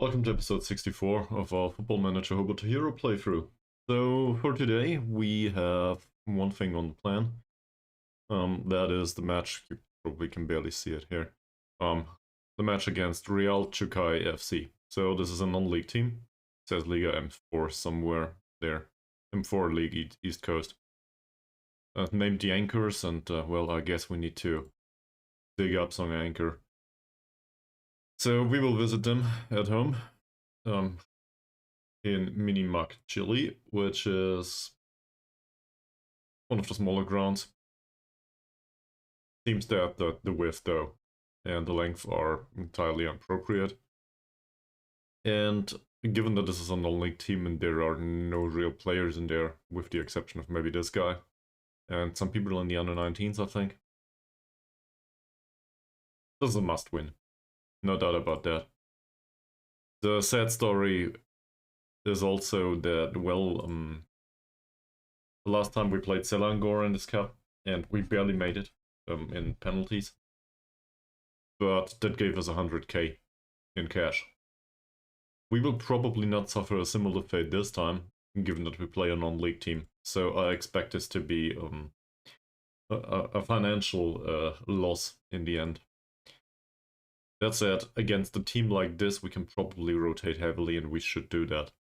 Welcome to episode 64 of our Football Manager Hobo To Hero playthrough. So for today we have one thing on the plan. That is the match. You probably can barely see it here. The match against Real Chukai FC. So this is a non-league team. It says Liga M4 somewhere there. M4 League East Coast. Named the anchors, and well, I guess we need to dig up some anchor. So we will visit them at home. In Minimac, Chile, which is one of the smaller grounds. Seems that the width, though, and the length are entirely inappropriate. And given that this is a non-league team and there are no real players in there, with the exception of maybe this guy, and some people in the under-19s, I think. This is a must-win. No doubt about that. The sad story is also that, well, the last time we played Selangor in this cup, and we barely made it in penalties. But that gave us 100k in cash. We will probably not suffer a similar fate this time, given that we play a non-league team. So I expect this to be a financial loss in the end. That said, against a team like this, we can probably rotate heavily, and we should do that.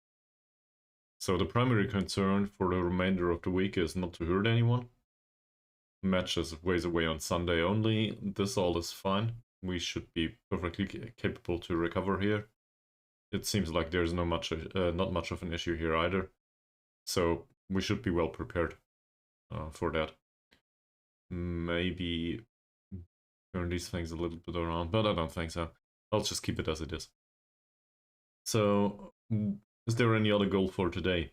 So the primary concern for the remainder of the week is not to hurt anyone. Match is ways away on Sunday only. This all is fine. We should be perfectly capable to recover here. It seems like there's not much of an issue here either. So we should be well prepared for that. Maybe turn these things a little bit around, but I don't think so. I'll just keep it as it is. So, is there any other goal for today?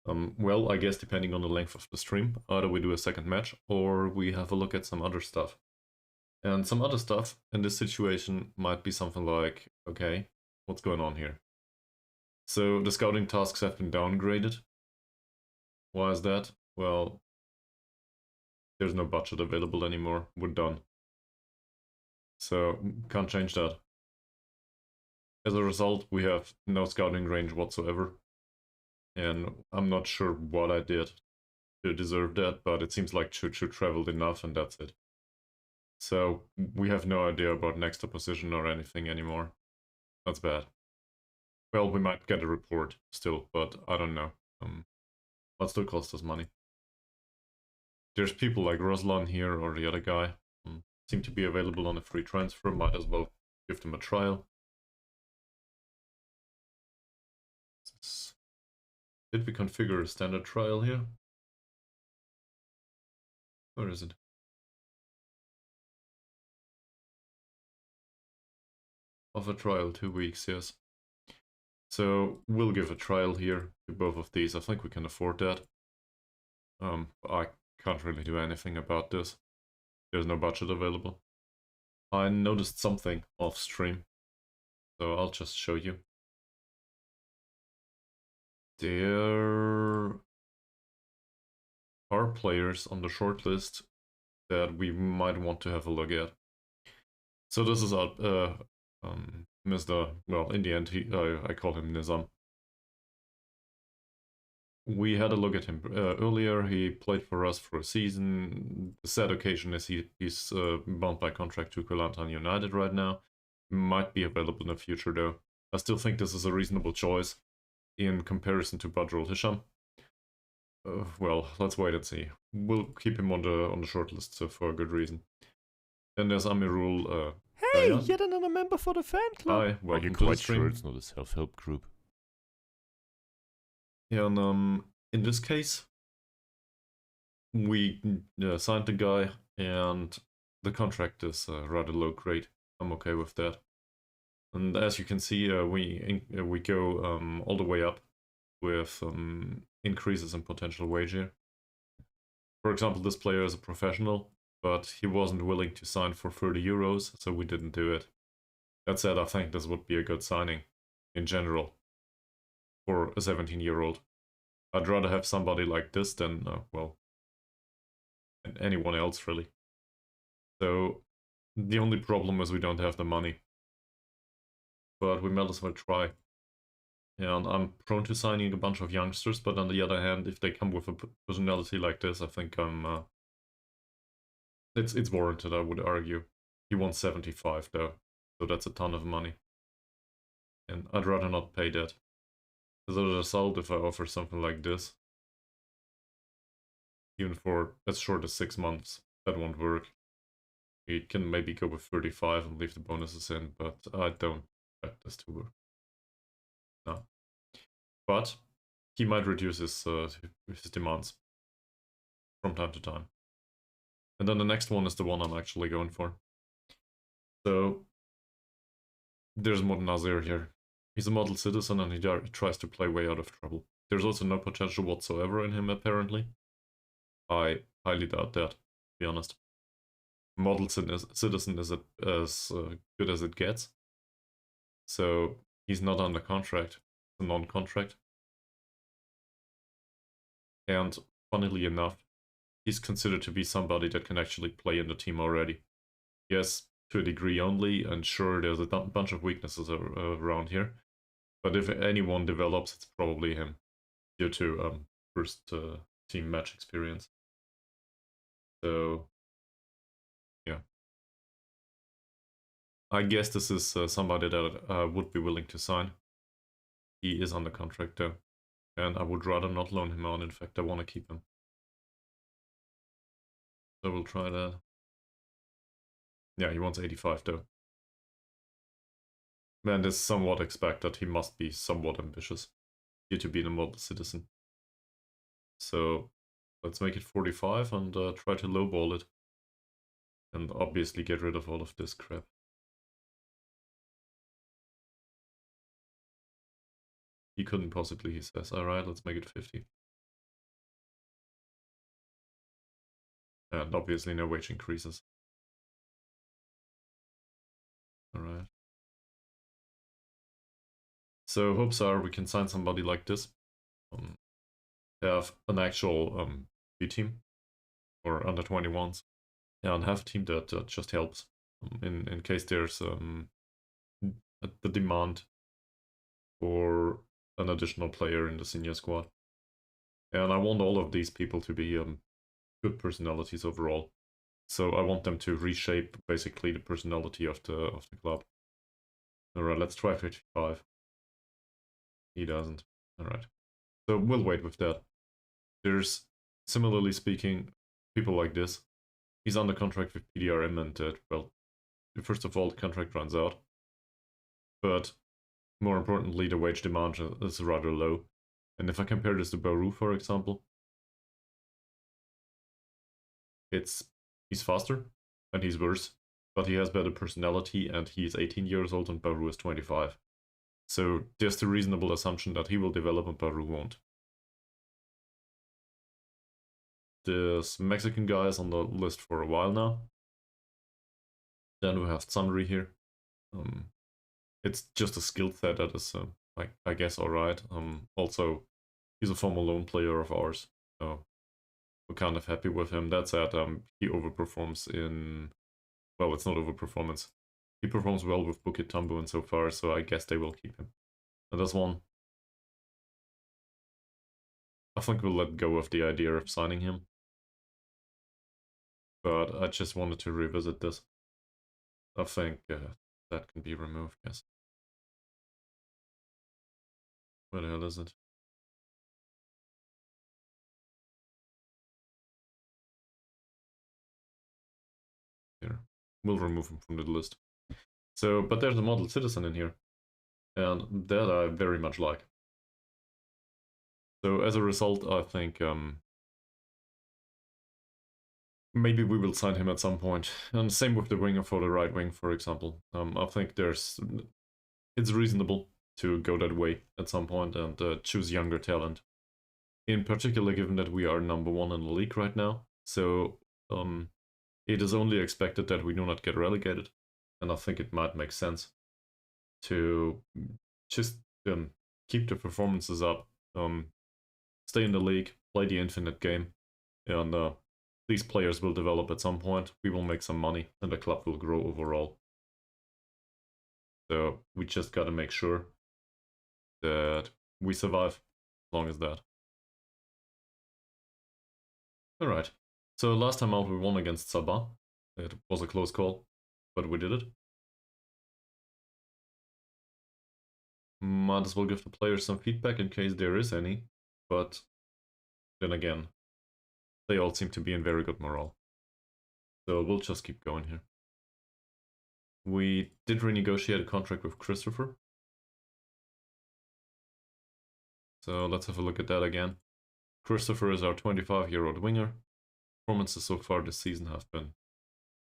Well, I guess depending on the length of the stream, either we do a second match or we have a look at some other stuff. And some other stuff in this situation might be something like, okay, what's going on here? So the scouting tasks have been downgraded. Why is that? Well, there's no budget available anymore. We're done. So can't change that. As a result, we have no scouting range whatsoever. And I'm not sure what I did to deserve that, but it seems like Choo traveled enough and that's it. So we have no idea about next opposition or anything anymore. That's bad. Well, we might get a report still, but I don't know. That still cost us money. There's people like Ruslan here or the other guy. Seem to be available on a free transfer. Might as well give them a trial. Did we configure a standard trial here? Where is it? Offer trial 2 weeks, yes. So we'll give a trial here to both of these. I think we can afford that. I can't really do anything about this. There's no budget available. I noticed something off stream, so I'll just show you. There are players on the shortlist that we might want to have a look at. So this is Mr. Well, in the end, I call him Nizam. We had a look at him earlier. He played for us for a season. The sad occasion is he's bound by contract to Kelantan United right now. Might be available in the future though. I still think this is a reasonable choice in comparison to Badrul Hisham. Well, let's wait and see. We'll keep him on the short list for a good reason. Then there's Amirul. Hey, Dayan. yet another member for the fan club. Hi, Are you welcome to the quite stream. sure it's not a self-help group? Yeah, and in this case, we signed the guy, and the contract is rather low grade. I'm okay with that. And as you can see, we go all the way up with increases in potential wage here. For example, this player is a professional, but he wasn't willing to sign for 30 euros, so we didn't do it. That said, I think this would be a good signing in general for a 17-year-old. I'd rather have somebody like this than, well, anyone else, really. So the only problem is we don't have the money. but we might as well try. And I'm prone to signing a bunch of youngsters, but on the other hand, if they come with a personality like this, I think it's warranted, I would argue. He wants 75 though, so that's a ton of money. And I'd rather not pay that. As a result, if I offer something like this, even for as short as 6 months, that won't work. We can maybe go with 35 and leave the bonuses in, but I don't expect this to work. No. But he might reduce his demands from time to time. And then the next one is the one I'm actually going for. So there's Modern Nazir here. He's a model citizen and he tries to play way out of trouble. There's also no potential whatsoever in him, apparently. I highly doubt that, to be honest. Model citizen is as good as it gets. So he's not under contract. It's a non-contract. And funnily enough, he's considered to be somebody that can actually play in the team already. Yes, to a degree only, and sure, there's a bunch of weaknesses around here. But if anyone develops, it's probably him, due to first team match experience. So, yeah. I guess this is somebody that I would be willing to sign. He is under contract though, and I would rather not loan him out. In fact, I want to keep him. So we'll try that. Yeah, he wants 85 though. And it's somewhat expected. He must be somewhat ambitious due to being a model citizen. So let's make it 45 and try to lowball it. And obviously get rid of all of this crap. He couldn't possibly, he says. Alright, let's make it 50. And obviously no wage increases. Alright. So hopes are we can sign somebody like this. Have an actual B team or under 21s. And have a team that just helps in case there's the demand for an additional player in the senior squad. And I want all of these people to be good personalities overall. So I want them to reshape basically the personality of the club. Alright, let's try 55. He doesn't. Alright. So we'll wait with that. There's, similarly speaking, people like this. He's under contract with PDRM and, well, first of all, the contract runs out. But more importantly, the wage demand is rather low. And if I compare this to Baru, for example, he's faster and he's worse, but he has better personality and he's 18 years old and Baru is 25. So there's the reasonable assumption that he will develop and Baru won't. This Mexican guy is on the list for a while now. Then we have Sundry here. It's just a skill set that is, I guess, alright. Also, he's a former loan player of ours, so we're kind of happy with him. That said, he overperforms in... Well, it's not overperformance. He performs well with Bukit Tambu so far, so I guess they will keep him. And this one, I think we'll let go of the idea of signing him. But I just wanted to revisit this. I think that can be removed, yes. Where the hell is it? Here. We'll remove him from the list. So, but there's a model citizen in here. And that I very much like. So as a result, I think maybe we will sign him at some point. And same with the winger for the right wing, for example. I think it's reasonable to go that way at some point and choose younger talent. In particular, given that we are #1 in the league right now. So it is only expected that we do not get relegated. And I think it might make sense to just keep the performances up, stay in the league, play the infinite game, and these players will develop at some point. We will make some money, and the club will grow overall. So we just gotta make sure that we survive as long as that. Alright, so last time out we won against Sabah. It was a close call, but we did it. Might as well give the players some feedback in case there is any, but then again, they all seem to be in very good morale. So we'll just keep going here. We did renegotiate a contract with Christopher. So let's have a look at that again. Christopher is our 25-year-old winger. Performances so far this season have been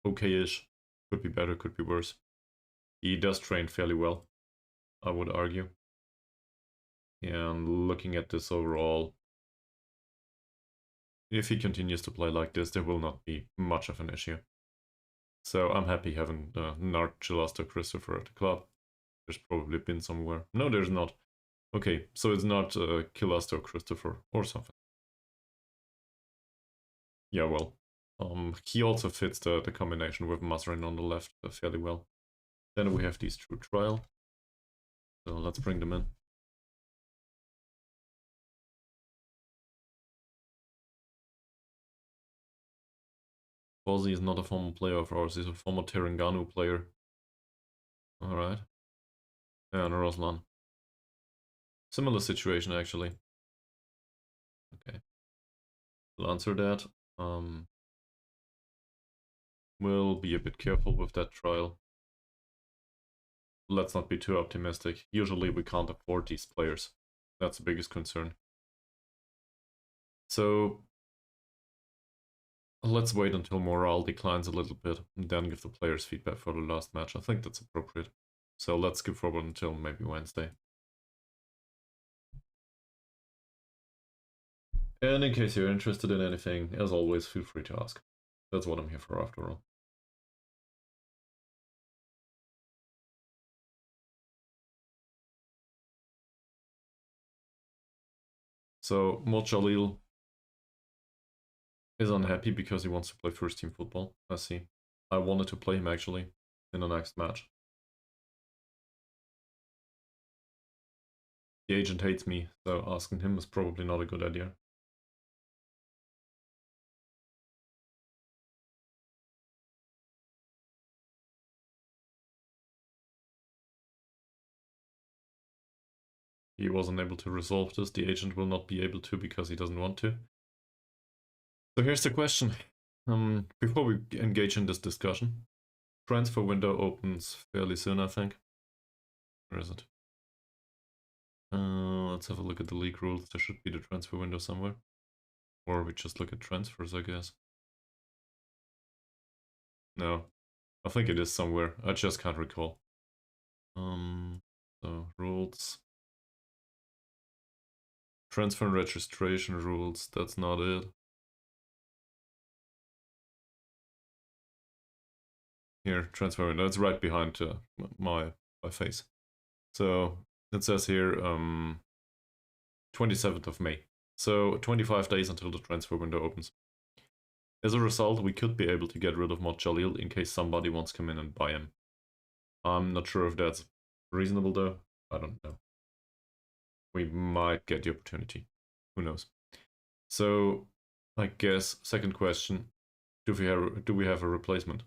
okay-ish. Could be better, could be worse. He does train fairly well, I would argue. And looking at this overall, if he continues to play like this, there will not be much of an issue. So I'm happy having Narchilasto Christopher at the club. There's probably been somewhere. No, there's not. Okay, so it's not Kilasto Christopher or something. Yeah, well, he also fits the combination with Masrin on the left fairly well. Then we have these through trial. So let's bring them in. Fozzy is not a former player of ours, he's a former Terengganu player. Alright. And Roslan. Similar situation actually. Okay. We'll answer that. We'll be a bit careful with that trial. Let's not be too optimistic. Usually we can't afford these players. That's the biggest concern. So let's wait until morale declines a little bit and then give the players feedback for the last match. I think that's appropriate. So let's skip forward until maybe Wednesday. And in case you're interested in anything, as always, feel free to ask. That's what I'm here for after all. So Mod Jalil is unhappy because he wants to play first team football. I see. I wanted to play him actually in the next match. The agent hates me, so asking him is probably not a good idea. He wasn't able to resolve this. The agent will not be able to because he doesn't want to. So here's the question. Before we engage in this discussion, transfer window opens fairly soon, I think. Where is it? Let's have a look at the league rules. There should be the transfer window somewhere. Or we just look at transfers, I guess. No, I think it is somewhere. I just can't recall. So rules. Transfer and registration rules, that's not it. Here, transfer window, it's right behind my face. So it says here 27th of May. So 25 days until the transfer window opens. As a result, we could be able to get rid of Mod Jalil in case somebody wants to come in and buy him. I'm not sure if that's reasonable though. I don't know. We might get the opportunity. Who knows? So I guess second question, do we have a replacement?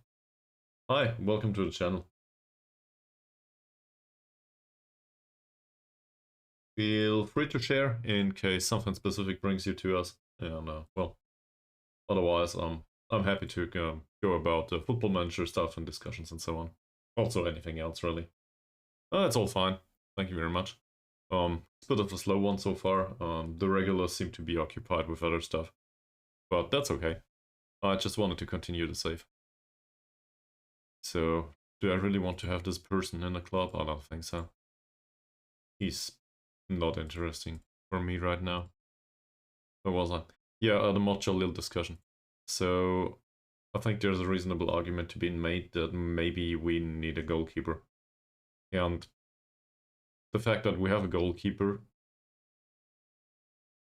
Hi, welcome to the channel. Feel free to share in case something specific brings you to us. And well, otherwise, I'm happy to go about the football manager stuff and discussions and so on. Also anything else really. It's all fine. Thank you very much. It's a bit of a slow one so far. The regulars seem to be occupied with other stuff, but that's okay. I just wanted to continue the save. So, do I really want to have this person in the club? I don't think so. He's not interesting for me right now. Where was I? Yeah, the Mod Jalil discussion. So, I think there's a reasonable argument to be made that maybe we need a goalkeeper. And the fact that we have a goalkeeper,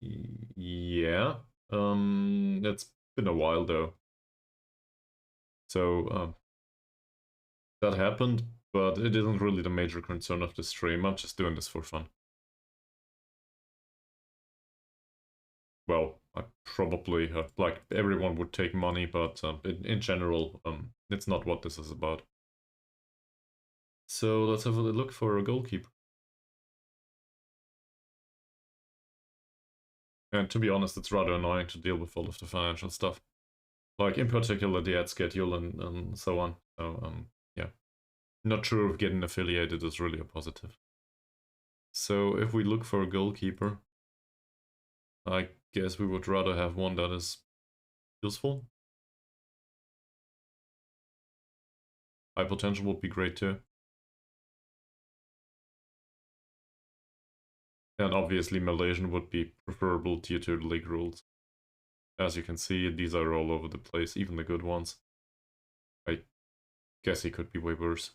yeah, it's been a while though. So that happened but it isn't really the major concern of the stream. I'm just doing this for fun. Well, I probably, like, everyone would take money, but in general, it's not what this is about. So let's have a look for a goalkeeper. And to be honest, it's rather annoying to deal with all of the financial stuff. Like, in particular, the ad schedule and so on. So, yeah. Not sure if getting affiliated is really a positive. So, if we look for a goalkeeper, I guess we would rather have one that is useful. High potential would be great too. And obviously Malaysian would be preferable due to the league rules. As you can see, these are all over the place, even the good ones. I guess he could be way worse.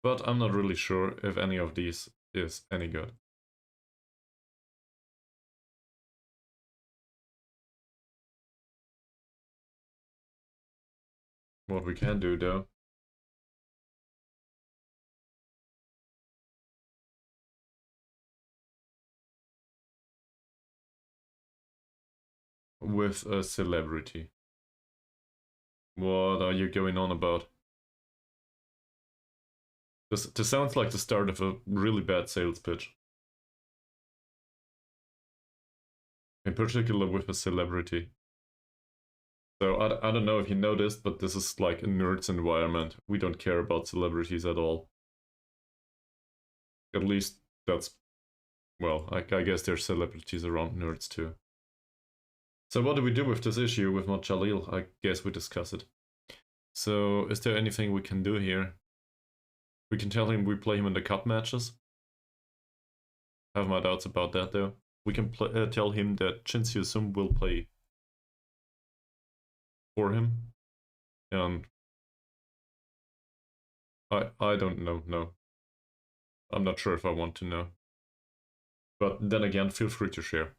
But I'm not really sure if any of these is any good. What we can do though, with a celebrity. What are you going on about? This sounds like the start of a really bad sales pitch. In particular with a celebrity. So I don't know if you noticed, but this is like a nerds environment. We don't care about celebrities at all. At least that's, well, I guess there's celebrities around nerds too. So what do we do with this issue with Mod Jalil? I guess we discuss it. So is there anything we can do here? We can tell him we play him in the cup matches. I have my doubts about that though. We can tell him that Shin Sung will play for him. And I don't know, no. I'm not sure if I want to know. But then again, feel free to share.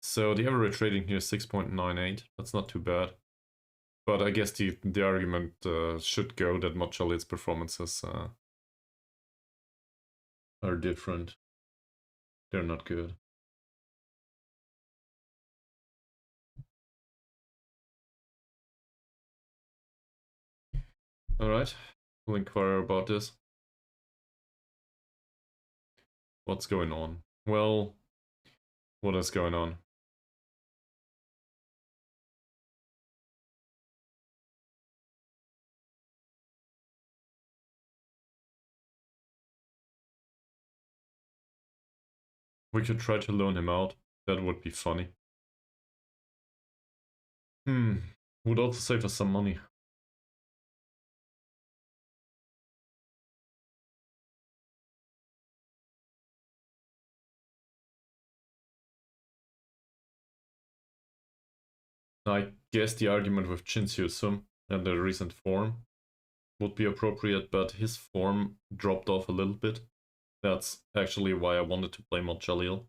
So the average rating here is 6.98. That's not too bad. But I guess the argument should go that Mod Jalil's performances are different. They're not good. Alright, we'll inquire about this. What's going on? Well, what is going on? We could try to loan him out. That would be funny. Would also save us some money. I guess the argument with Shin Sung and the recent form would be appropriate, but his form dropped off a little bit. That's actually why I wanted to play Mod Jalil.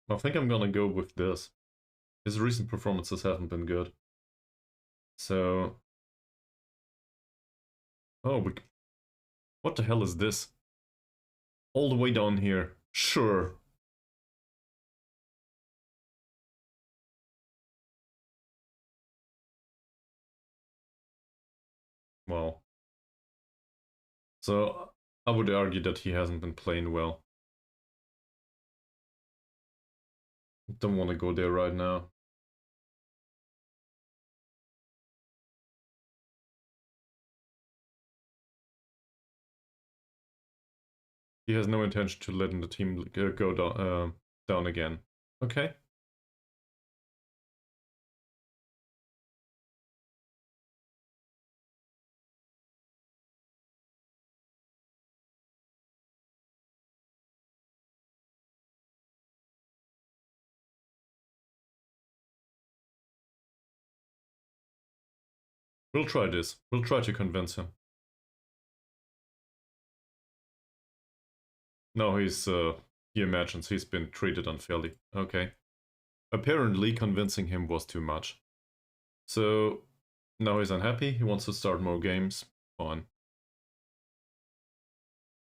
I think I'm gonna go with this. His recent performances haven't been good. So... Oh, what the hell is this? All the way down here. Sure. Well. So, I would argue that he hasn't been playing well. Don't want to go there right now. He has no intention to letting the team go down again. Okay. We'll try this. We'll try to convince him. No, he imagines he's been treated unfairly. Okay. Apparently convincing him was too much. So now he's unhappy, he wants to start more games. Fine.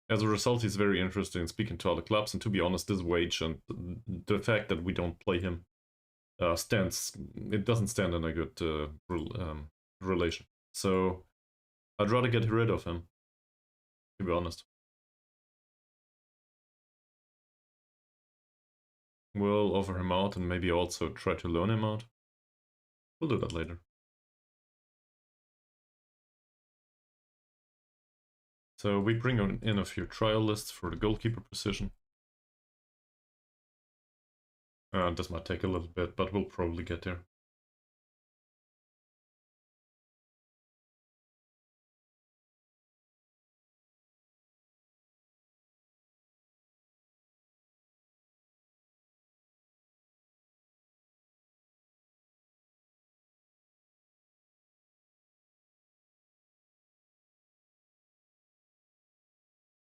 As a result, he's very interested in speaking to other clubs, and to be honest, this wage and the fact that we don't play him it doesn't stand in a good relation. So I'd rather get rid of him, to be honest. We'll offer him out and maybe also try to loan him out. We'll do that later. So we bring in a few trial lists for the goalkeeper position. This might take a little bit, but we'll probably get there.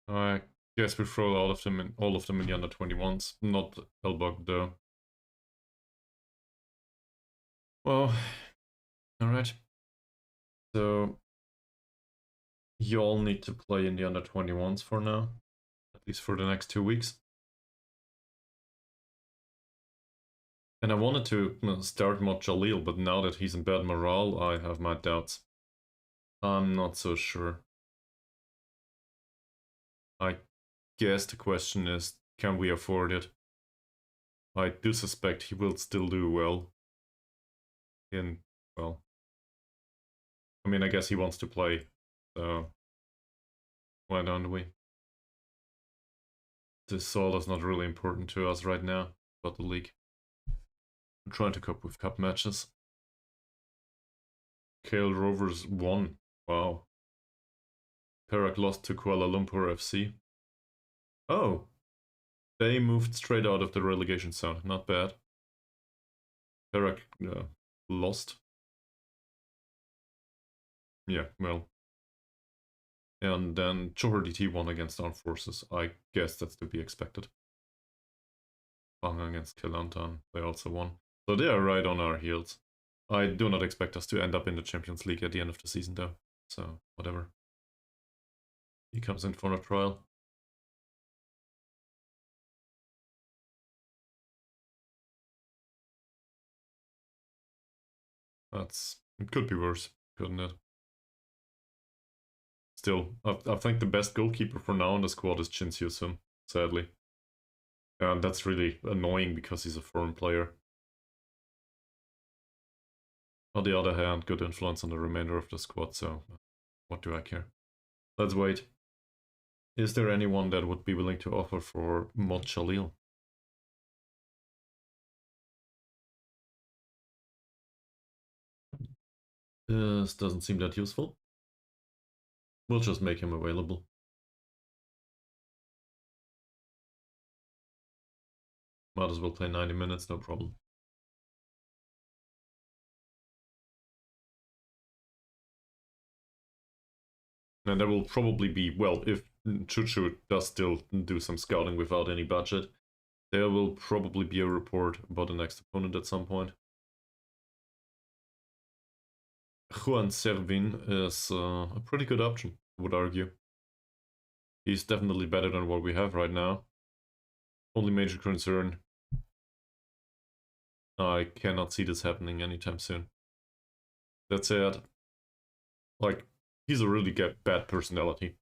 I guess we throw all of them in the under 21s, not Elbug though. Well, alright. So you all need to play in the under 21s for now, at least for the next 2 weeks. And I wanted to start Mod Jalil, but now that he's in bad morale, I have my doubts. I'm not so sure. I guess the question is, can we afford it? I do suspect he will still do well. Well, I mean, I guess he wants to play, so why don't we? This solo is not really important to us right now, but the league. We're trying to cope with cup matches. KL Rovers won. Wow. Perak lost to Kuala Lumpur FC. Oh, they moved straight out of the relegation zone. Not bad. Perak lost. Yeah, well. And then Johor DT won against Armed Forces. I guess that's to be expected. Bang against Kelantan, they also won. So they are right on our heels. I do not expect us to end up in the Champions League at the end of the season though. So, whatever. He comes in for a trial. It could be worse, couldn't it? Still, I think the best goalkeeper for now in the squad is Chin Soo-sun, sadly. And that's really annoying because he's a foreign player. On the other hand, good influence on the remainder of the squad, so what do I care? Let's wait. Is there anyone that would be willing to offer for Mod Jalil? This doesn't seem that useful. We'll just make him available. Might as well play 90 minutes, no problem. And there will probably be, well, if Chuchu does still do some scouting without any budget, there will probably be a report about the next opponent at some point. Juan Servin is a pretty good option, I would argue. He's definitely better than what we have right now. Only major concern, I cannot see this happening anytime soon. That said, like, he's a really bad personality.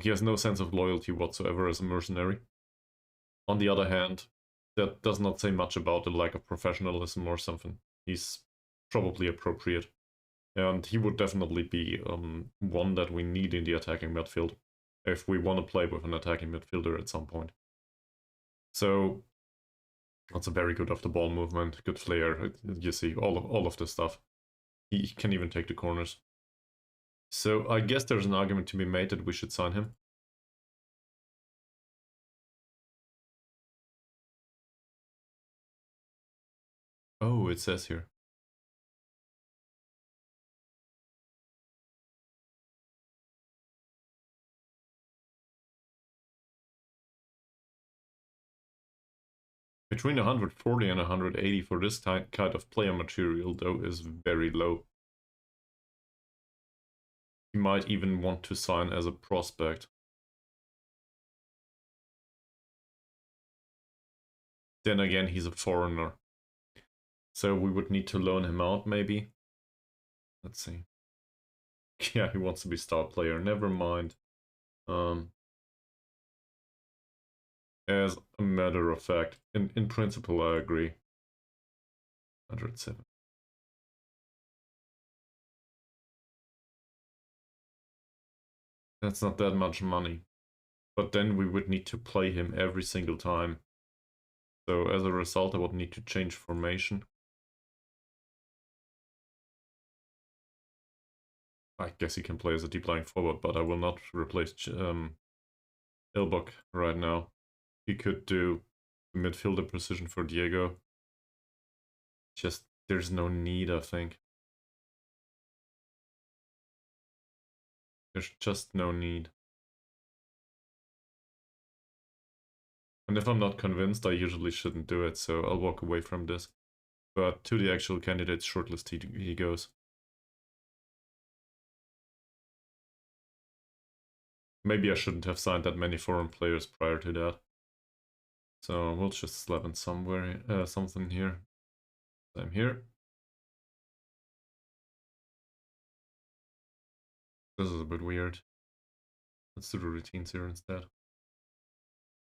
He has no sense of loyalty whatsoever as a mercenary. On the other hand, that does not say much about the lack of professionalism or something. He's probably appropriate. And he would definitely be one that we need in the attacking midfield if we want to play with an attacking midfielder at some point. So that's a very good off-the-ball movement, good flair. You see all of this stuff. He can even take the corners. So I guess there's an argument to be made that we should sign him. Oh, it says here. Between 140 and 180 for this kind of player material, though, is very low. He might even want to sign as a prospect. Then again, he's a foreigner. So we would need to loan him out, maybe. Let's see. Yeah, he wants to be star player. Never mind. As a matter of fact, in principle, I agree. 107. That's not that much money. But then we would need to play him every single time. So as a result, I would need to change formation. I guess he can play as a deep lying forward, but I will not replace Elbug right now. He could do the midfielder position for Diego. Just, there's no need, I think. There's just no need. And if I'm not convinced, I usually shouldn't do it, so I'll walk away from this. But to the actual candidates shortlist he goes. Maybe I shouldn't have signed that many foreign players prior to that. So we'll just slap in somewhere, something here. Same here. This is a bit weird. Let's do the routines here instead.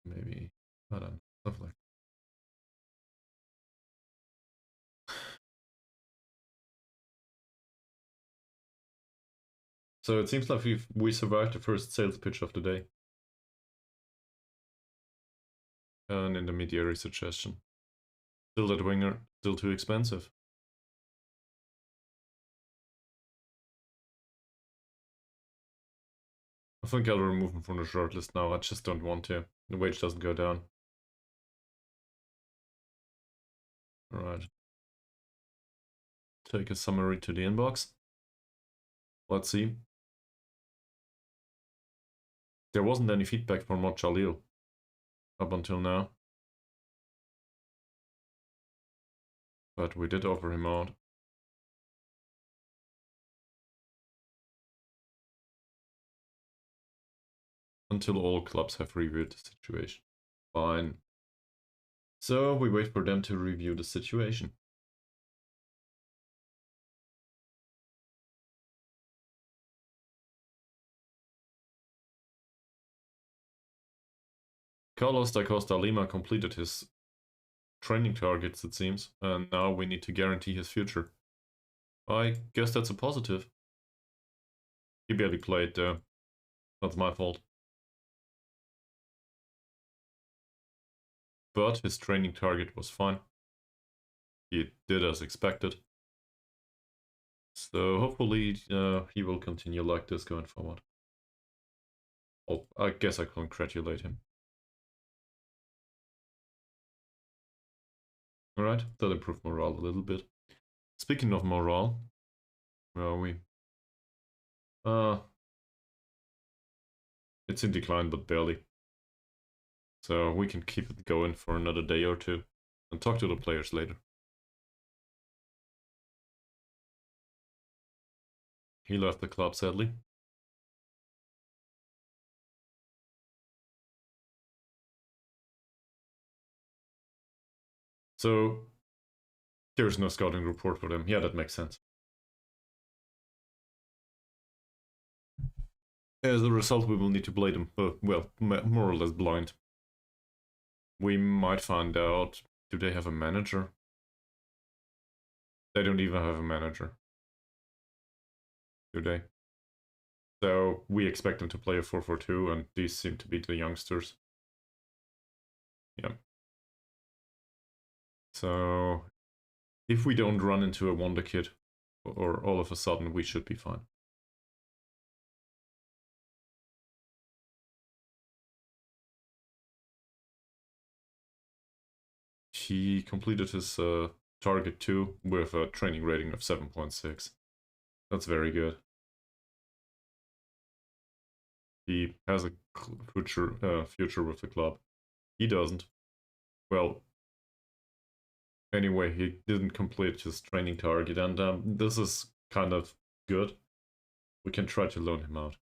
Maybe, I don't know, stuff like that. So it seems like we survived the first sales pitch of the day. An intermediary suggestion. Still that winger, still too expensive. I think I'll remove him from the shortlist now. I just don't want to. The wage doesn't go down. Alright. Take a summary to the inbox. Let's see. There wasn't any feedback from Jalil up until now. But we did offer him out. Until all clubs have reviewed the situation. Fine. So we wait for them to review the situation. Carlos da Costa Lima completed his training targets, it seems, and now we need to guarantee his future. I guess that's a positive. He barely played, though. That's my fault. But his training target was fine. He did as expected. So hopefully he will continue like this going forward. Oh, I guess I congratulate him. Alright, that improved morale a little bit. Speaking of morale, where are we? It's in decline, but barely. So we can keep it going for another day or two and talk to the players later. He left the club, sadly. So there's no scouting report for them. Yeah, that makes sense. As a result, we will need to play them, well, more or less blind. We might find out, do they have a manager? They don't even have a manager. Do they? So we expect them to play a 4-4-2, and these seem to be the youngsters. Yeah. So if we don't run into a wonder kid, or all of a sudden, we should be fine. He completed his target 2 with a training rating of 7.6. That's very good. He has a future with the club. He doesn't. Well, Anyway, he didn't complete his training target, and this is kind of good. We can try to loan him out.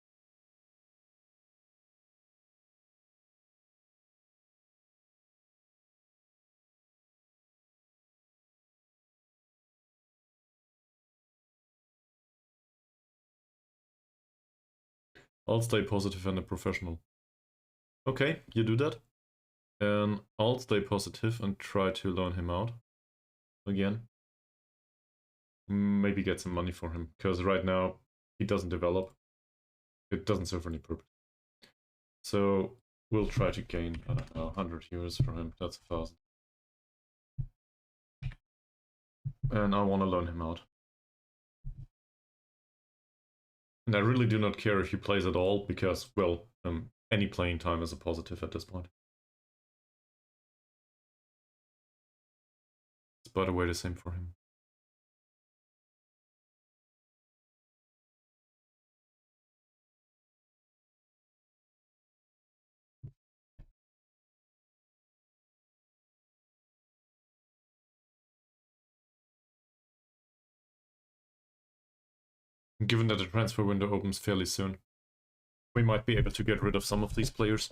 I'll stay positive and a professional. Okay, you do that. And I'll stay positive and try to loan him out again. Maybe get some money for him, because right now he doesn't develop. It doesn't serve any purpose. So we'll try to gain, I don't know, 100 euros from him. That's 1,000. And I want to loan him out. And I really do not care if he plays at all, because, well, any playing time is a positive at this point. It's, by the way, the same for him. Given that the transfer window opens fairly soon, we might be able to get rid of some of these players.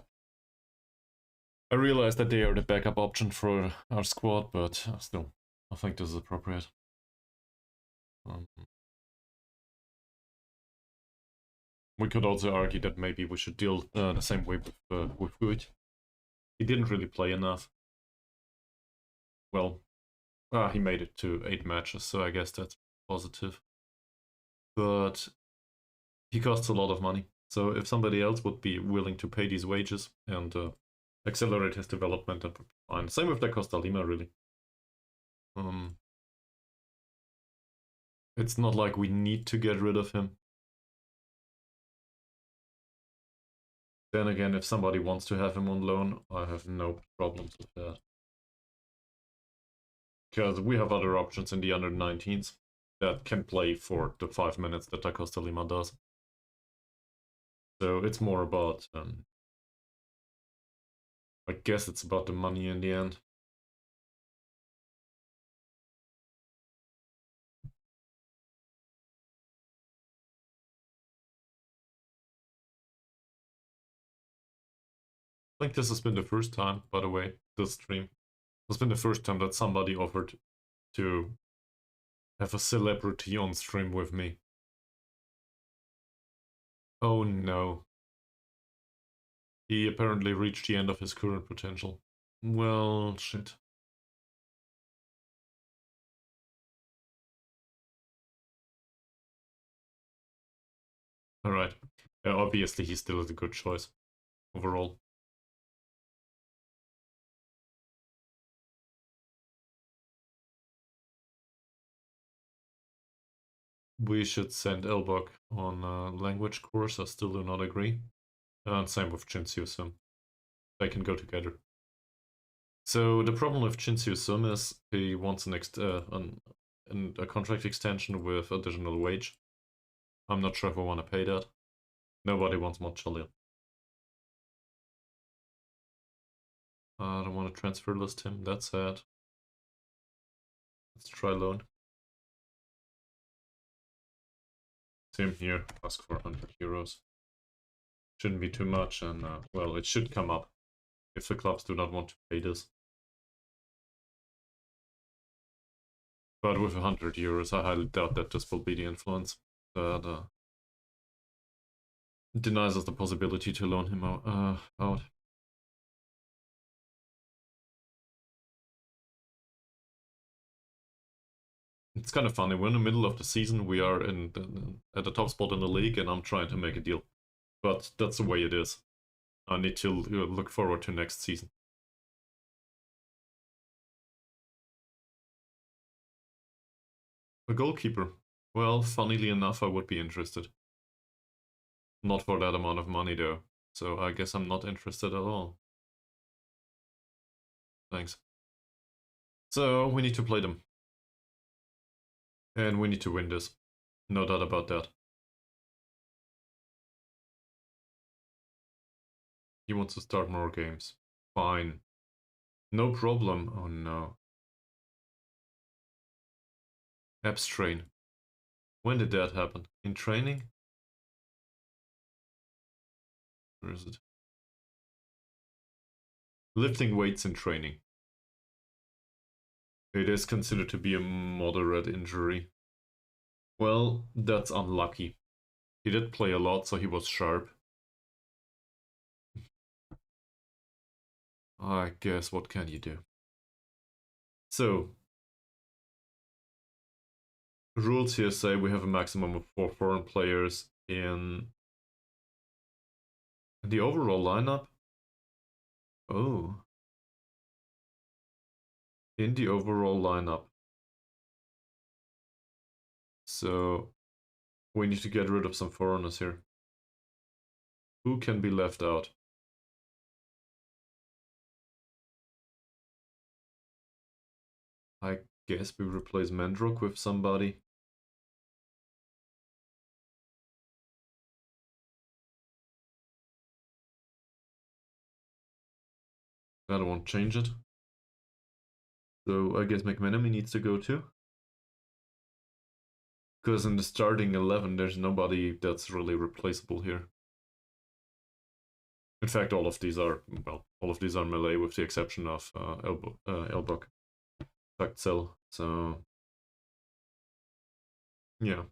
I realize that they are the backup option for our squad, but still, I think this is appropriate. We could also argue that maybe we should deal the same way with Wood. He didn't really play enough. Well, he made it to 8 matches, so I guess that's positive. But he costs a lot of money. So if somebody else would be willing to pay these wages and accelerate his development, that would be fine. Same with Da Costa Lima, really. It's not like we need to get rid of him. Then again, if somebody wants to have him on loan, I have no problems with that. Because we have other options in the under-19s that can play for the 5 minutes that Da Costa Lima does. So it's more about, I guess it's about the money in the end. I think this has been the first time, by the way, this stream. It's been the first time that somebody offered to have a celebrity on stream with me. Oh no. He apparently reached the end of his current potential. Well, shit. Alright. Obviously he still is a good choice. Overall. We should send Elbug on a language course, I still do not agree. And same with Jinsu Sim. They can go together. So the problem with Jinsu Sim is he wants a contract extension with additional wage. I'm not sure if I want to pay that. Nobody wants more Chalil. I don't want to transfer list him, that's sad. Let's try loan. Same here, ask for 100 euros. Shouldn't be too much, and well, it should come up if the clubs do not want to pay this. But with 100 euros, I highly doubt that this will be the influence that denies us the possibility to loan him out. It's kind of funny, we're in the middle of the season, we are at the top spot in the league, and I'm trying to make a deal. But that's the way it is. I need to look forward to next season. A goalkeeper. Well, funnily enough, I would be interested. Not for that amount of money though, so I guess I'm not interested at all. Thanks. So, we need to play them. And we need to win this. No doubt about that. He wants to start more games. Fine. No problem. Oh no. Abs train. When did that happen? In training? Where is it? Lifting weights in training. It is considered to be a moderate injury. Well, that's unlucky. He did play a lot, so he was sharp. I guess what can you do? So, rules here say we have a maximum of 4 foreign players in the overall lineup. Oh. In the overall lineup. So, we need to get rid of some foreigners here. Who can be left out? I guess we replace Mendrock with somebody. That won't change it. So I guess McManamy needs to go too. Because in the starting 11, there's nobody that's really replaceable here. In fact, all of these are melee with the exception of Elbug Chagtsel. So yeah,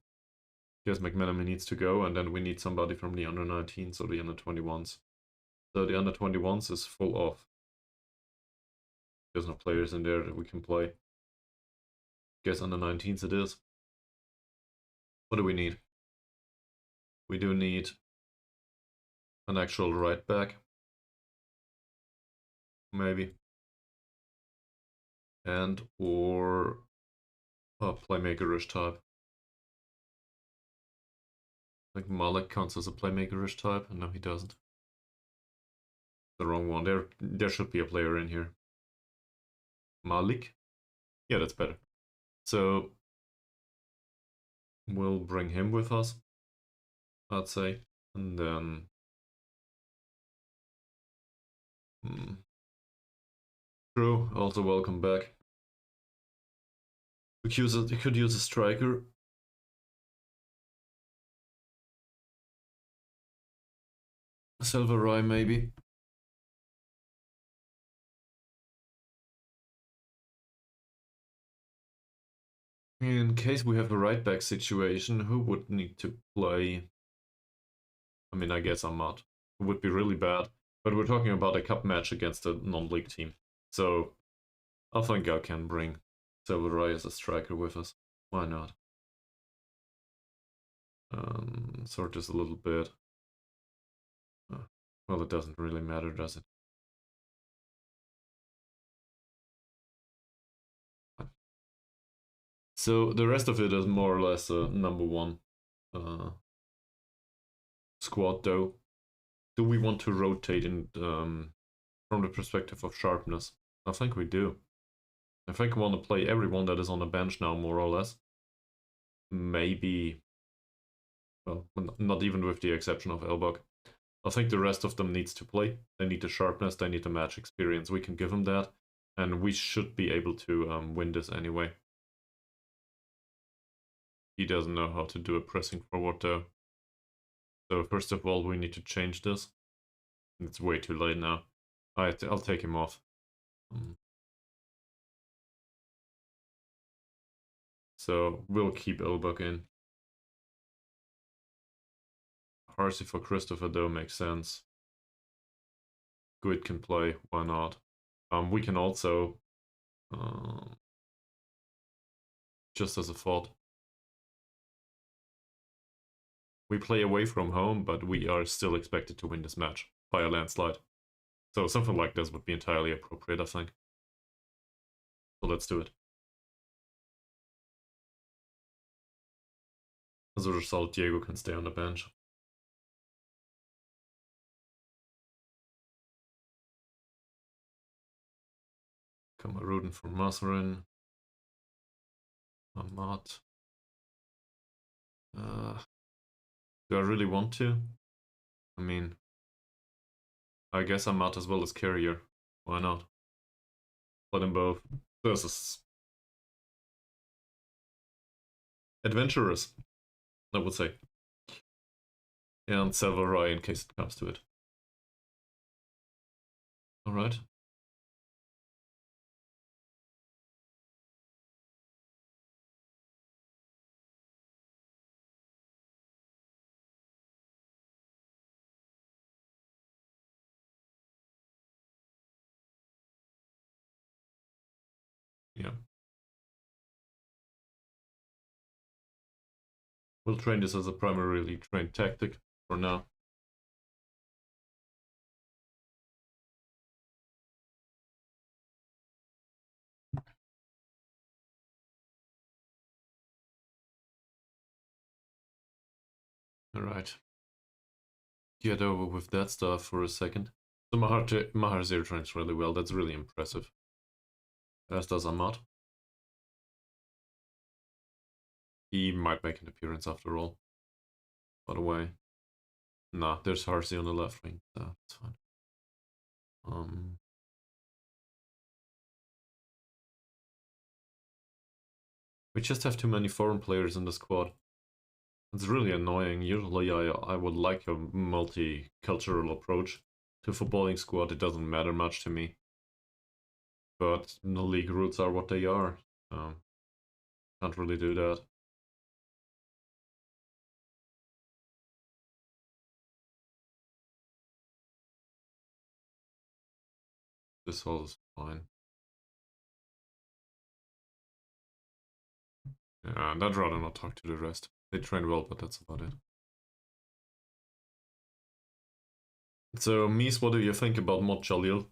guess McManamy needs to go, and then we need somebody from the under 19s or the under 21s. So the under 21s is full off. There's no players in there that we can play. Guess under 19s it is. What do we need? We do need an actual right back. Maybe. And or a playmaker-ish type. Like Malik counts as a playmaker-ish type, and no, he doesn't. The wrong one. There should be a player in here. Malik? Yeah, that's better. So we'll bring him with us, I'd say. And then True, also welcome back. We could use a striker. Silverai maybe. In case we have a right back situation, who would need to play? I mean, I guess Ahmad. It would be really bad, but we're talking about a cup match against a non-league team. So I think I can bring Silverai as a striker with us. Why not? Sort this a little bit. Well, it doesn't really matter, does it? So the rest of it is more or less a number one squad, though. Do we want to rotate in from the perspective of sharpness? I think we do. I think we want to play everyone that is on the bench now, more or less. Maybe, well, not even with the exception of Elbug. I think the rest of them needs to play. They need the sharpness, they need the match experience. We can give them that, and we should be able to win this anyway. He doesn't know how to do a pressing forward though. So first of all, we need to change this. It's way too late now. I'll take him off. So we'll keep Elbug in. Harsey for Christopher though makes sense. Good can play, why not? We can also, just as a thought, we play away from home, but we are still expected to win this match by a landslide. So something like this would be entirely appropriate, I think. So let's do it. As a result, Diego can stay on the bench. Kamarudin for Masarin. Ahmad. Do I really want to? I mean, I guess Ahmad as well as Carrier. Why not? Play them both. This is adventurous, I would say. And Selvarai in case it comes to it. Alright. Yeah. We'll train this as a primarily trained tactic for now. Alright. Get over with that stuff for a second. So Mahar zero trains really well, that's really impressive. As does Ahmad. He might make an appearance after all. By the way. Nah, there's Harsey on the left wing, so that's fine. We just have too many foreign players in the squad. It's really annoying. Usually I would like a multicultural approach to footballing squad. It doesn't matter much to me. But the league rules are what they are. Can't really do that. This all is fine. Yeah, and I'd rather not talk to the rest. They train well, but that's about it. So, Mies, what do you think about Mod Jalil?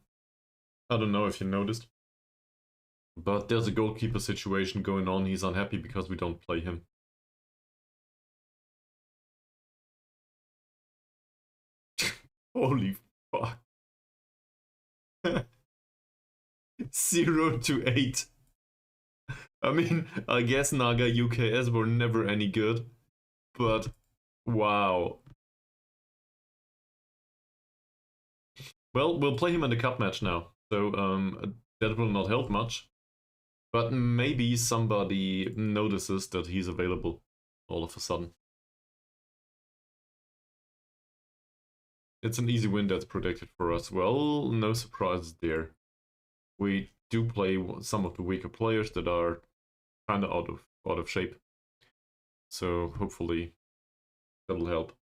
I don't know if you noticed. But there's a goalkeeper situation going on. He's unhappy because we don't play him. Holy fuck. 0 to 8. I mean, I guess Naga UKS were never any good, but wow. Well, we'll play him in the cup match now, so that will not help much. But maybe somebody notices that he's available all of a sudden. It's an easy win that's predicted for us. Well, no surprises there. We do play some of the weaker players that are kind of out of shape. So hopefully that'll help.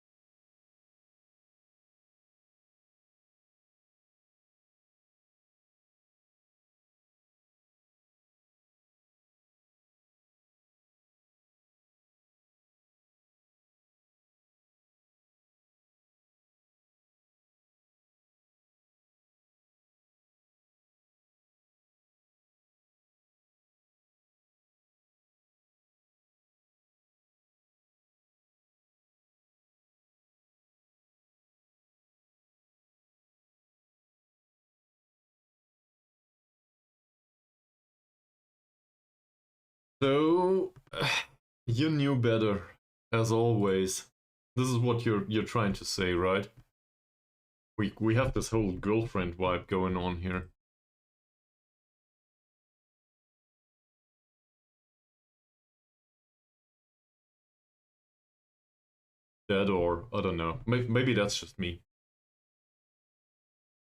So you knew better, as always. This is what you're trying to say, right? We have this whole girlfriend vibe going on here. That, or I don't know. Maybe that's just me.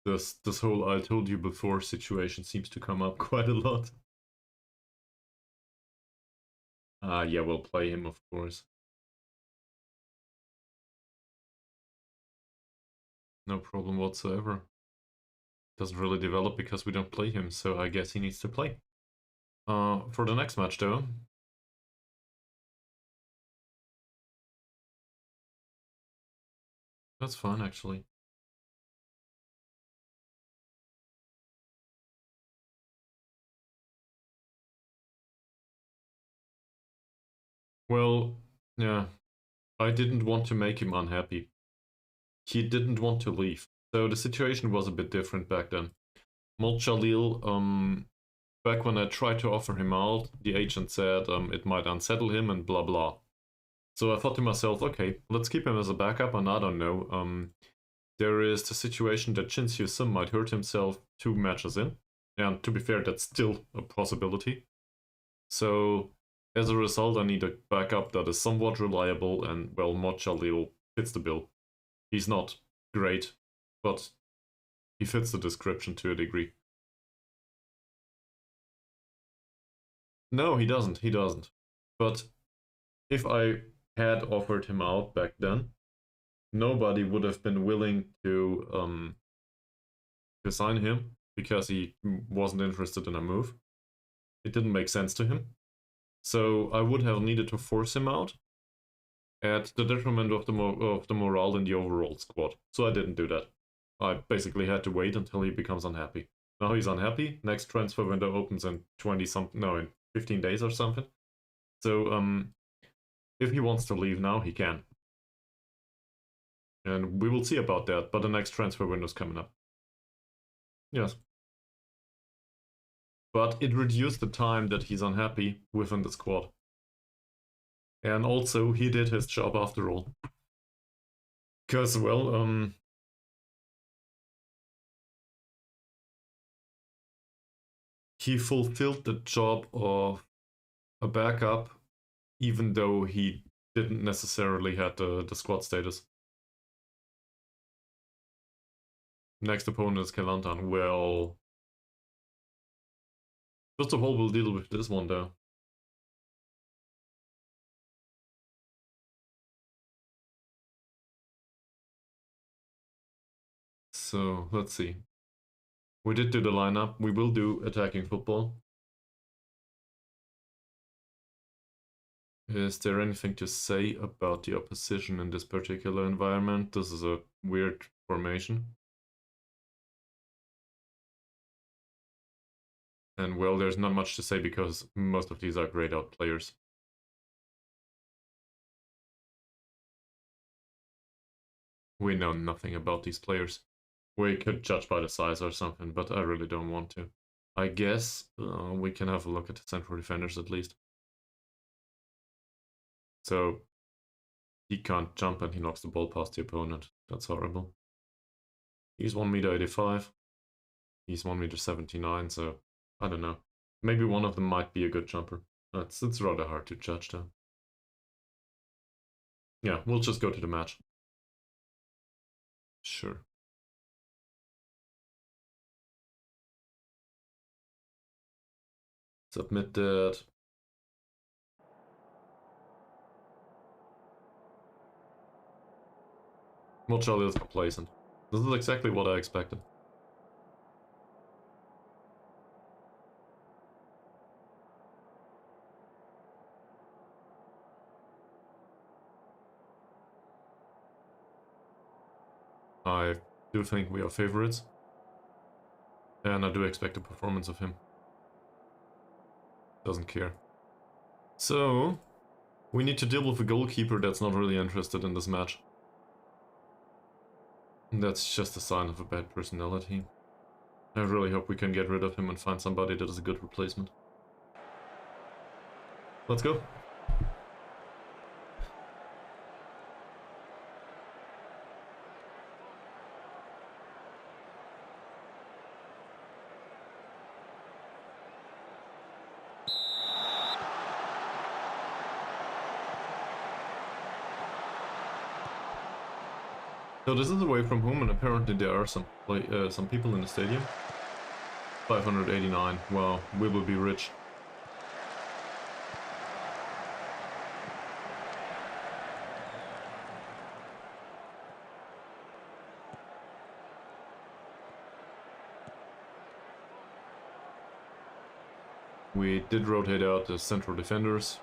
This whole "I told you before" situation seems to come up quite a lot. Yeah, we'll play him, of course. No problem whatsoever. Doesn't really develop because we don't play him, so I guess he needs to play. For the next match, though. That's fine, actually. Well, yeah. I didn't want to make him unhappy. He didn't want to leave. So the situation was a bit different back then. Molt Jalil, back when I tried to offer him out, the agent said it might unsettle him and blah blah. So I thought to myself, okay, let's keep him as a backup, and I don't know. There is the situation that Chin Siu Sim might hurt himself 2 matches in. And to be fair, that's still a possibility. So As a result, I need a backup that is somewhat reliable, and, well, Mod Chalil fits the bill. He's not great, but he fits the description to a degree. No, he doesn't. He doesn't. But if I had offered him out back then, nobody would have been willing to sign him because he wasn't interested in a move. It didn't make sense to him. So I would have needed to force him out at the detriment of the morale in the overall squad. So I didn't do that. I basically had to wait until he becomes unhappy. Now he's unhappy. Next transfer window opens in 15 days or something. So if he wants to leave now, he can. And we will see about that, but the next transfer window is coming up. Yes. But it reduced the time that he's unhappy within the squad. And also, he did his job after all. Because, well, he fulfilled the job of a backup, even though he didn't necessarily have the squad status. Next opponent is Kelantan. Well, first of all, we'll deal with this one though. So, let's see. We did do the lineup. We will do attacking football. Is there anything to say about the opposition in this particular environment? This is a weird formation. And, well, there's not much to say because most of these are grayed out players. We know nothing about these players. We could judge by the size or something, but I really don't want to. I guess we can have a look at the central defenders at least. So he can't jump and he knocks the ball past the opponent. That's horrible. He's 1m85. He's 1m79, so I don't know. Maybe one of them might be a good jumper. It's rather hard to judge though. Yeah, we'll just go to the match. Sure. Submit that. Mochali is complacent. This is exactly what I expected. I do think we are favorites. And I do expect a performance of him. Doesn't care. So, we need to deal with a goalkeeper that's not really interested in this match. That's just a sign of a bad personality. I really hope we can get rid of him and find somebody that is a good replacement. Let's go. So this is away from home, and apparently there are some people in the stadium. 589. Wow, we will be rich. We did rotate out the central defenders,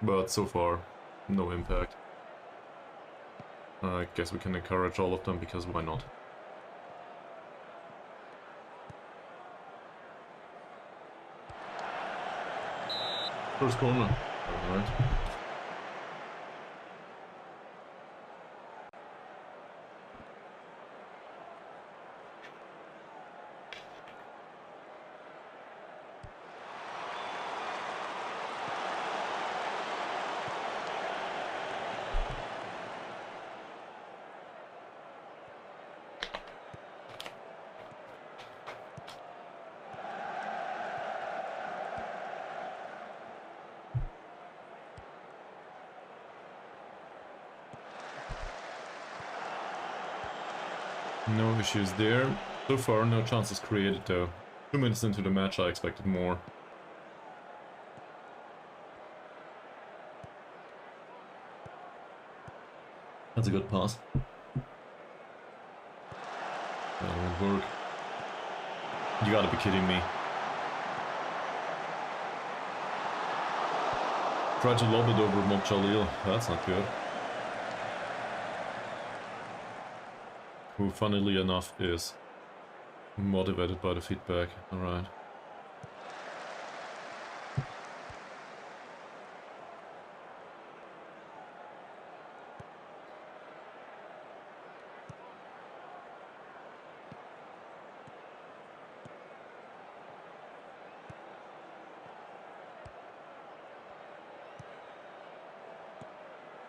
but so far, no impact. I guess we can encourage all of them, because why not? First corner. Alright. No issues there. So far, no chances created though. 2 minutes into the match, I expected more. That's a good pass. That won't work. You gotta be kidding me. Try to lob it over Montjalil. That's not good. Who, funnily enough, is motivated by the feedback. Alright.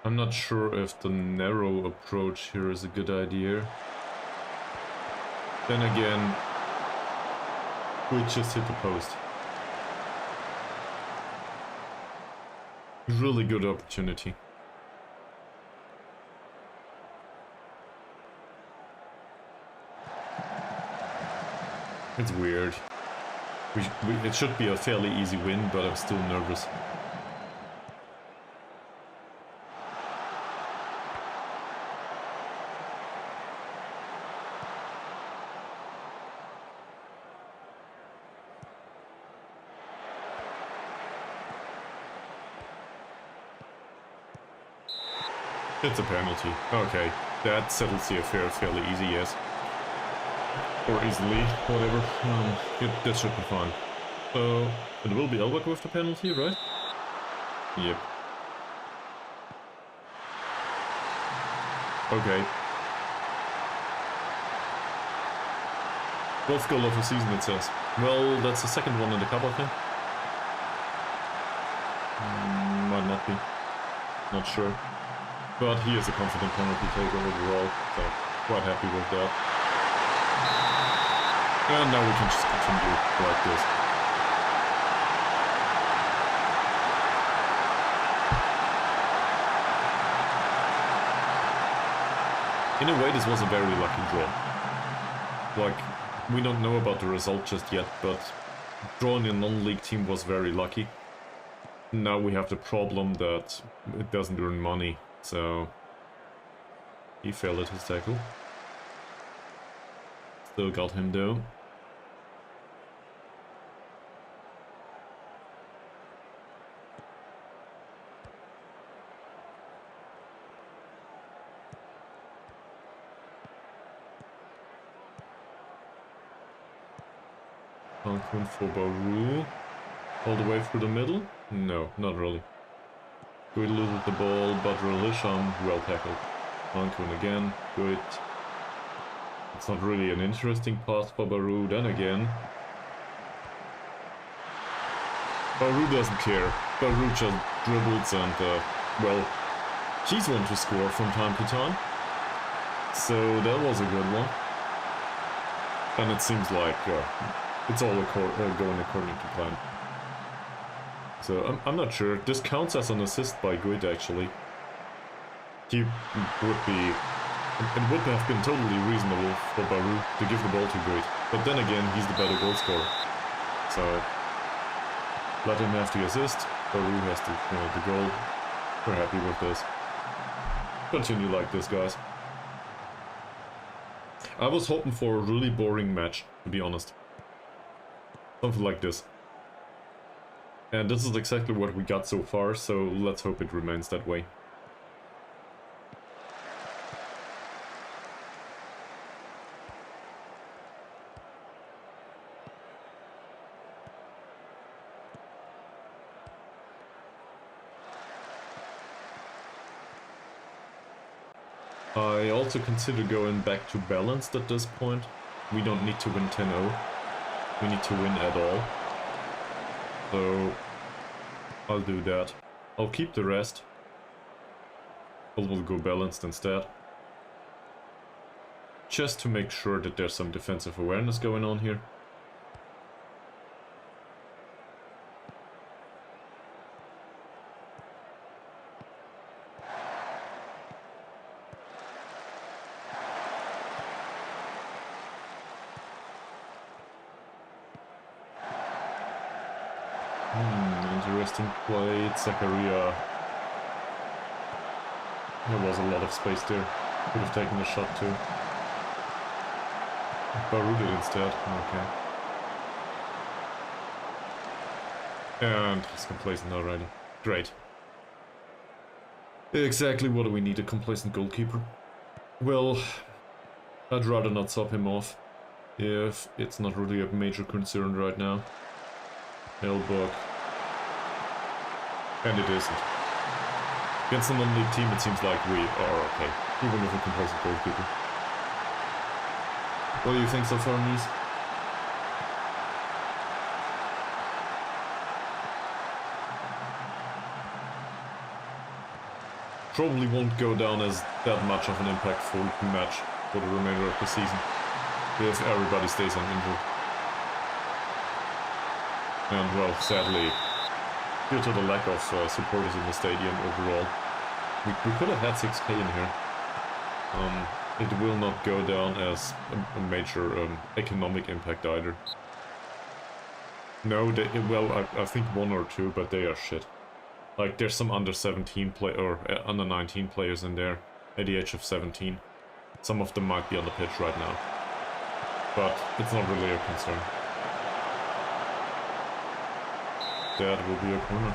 I'm not sure if the narrow approach here is a good idea. Then again, we just hit the post. Really good opportunity. It's weird. It should be a fairly easy win, but I'm still nervous. It's a penalty. Okay, that settles the affair fairly easy, yes. Or easily, whatever. That should be fine. So, it will be Elbug with the penalty, right? Yep. Okay. 12th goal of the season, it says. Well, that's the second one in the cup, I think. Might not be. Not sure. But he is a confident penalty taker overall, so quite happy with that. And now we can just continue like this. In a way, this was a very lucky draw. Like, we don't know about the result just yet, but drawing a non-league team was very lucky. Now we have the problem that it doesn't earn money. So, he failed at his tackle. Still got him though. Falcon for Baru. All the way through the middle? No, not really. Good loses the ball, but Relisham well tackled. Falcon again, good. It's not really an interesting pass for Baru, then again. Baru doesn't care. Baru just dribbles and, well, he's one to score from time to time. So that was a good one. And it seems like it's all going according to plan. So I'm not sure. This counts as an assist by Guid actually. He would be... It would have been totally reasonable for Baru to give the ball to Guid. But then again, he's the better goal scorer. So let him have the assist. Baru has the goal. We're happy with this. Continue like this, guys. I was hoping for a really boring match, to be honest. Something like this. And this is exactly what we got so far, so let's hope it remains that way. I also consider going back to balanced at this point. We don't need to win 10-0. We need to win at all. So I'll do that. I'll keep the rest. We'll go balanced instead. Just to make sure that there's some defensive awareness going on here. interesting play. Zakaria. There was a lot of space there. Could have taken a shot too. Baru did instead. Okay. And he's complacent already. Great. Exactly what do we need, a complacent goalkeeper? Well, I'd rather not sub him off, if it's not really a major concern right now. Elbug. And it isn't. Against a non-league team, it seems like we are okay, even with a complacent goalkeeper. What do you think so far, Nies? Probably won't go down as that much of an impactful match for the remainder of the season, if everybody stays uninjured. And well, sadly, due to the lack of supporters in the stadium overall, we could have had 6k in here. It will not go down as a major economic impact either. No, well, I think one or two, but they are shit. Like, there's some under 17 or under 19 players in there at the age of 17. Some of them might be on the pitch right now, but it's not really a concern. That will be a corner.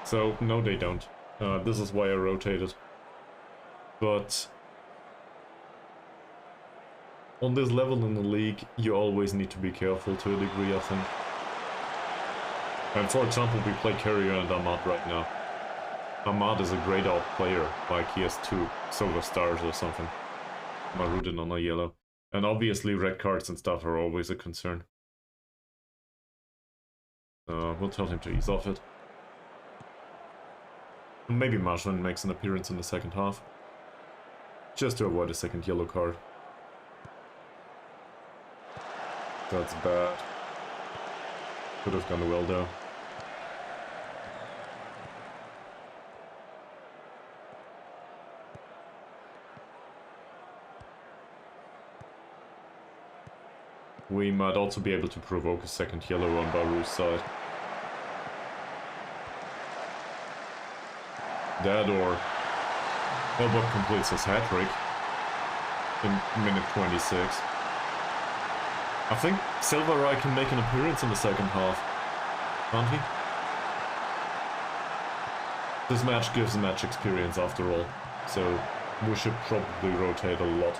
So, no, they don't. This is why I rotated. But on this level in the league, you always need to be careful to a degree, I think. And for example, we play Carrier and Ahmad right now. Ahmad is a grayed out player, like he has 2 silver stars or something. Marudin on a yellow. And obviously red cards and stuff are always a concern. We'll tell him to ease off it. Maybe Marshall makes an appearance in the second half. Just to avoid a second yellow card. That's bad. Could have gone well though. We might also be able to provoke a second yellow on Baru's side. That or Elbug completes his hat-trick in minute 26. I think Silverai can make an appearance in the second half, can't he? This match gives match experience after all, so we should probably rotate a lot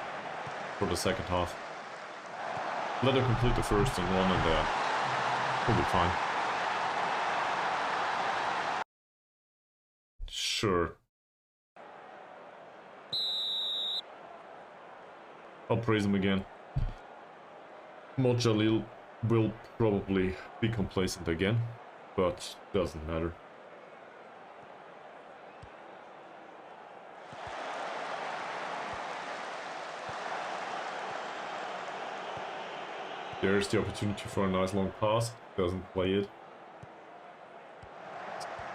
for the second half. Let her complete the first and one and we'll be fine. Sure. I'll praise him again. Mod Jalil will probably be complacent again, but doesn't matter. There's the opportunity for a nice long pass. Doesn't play it.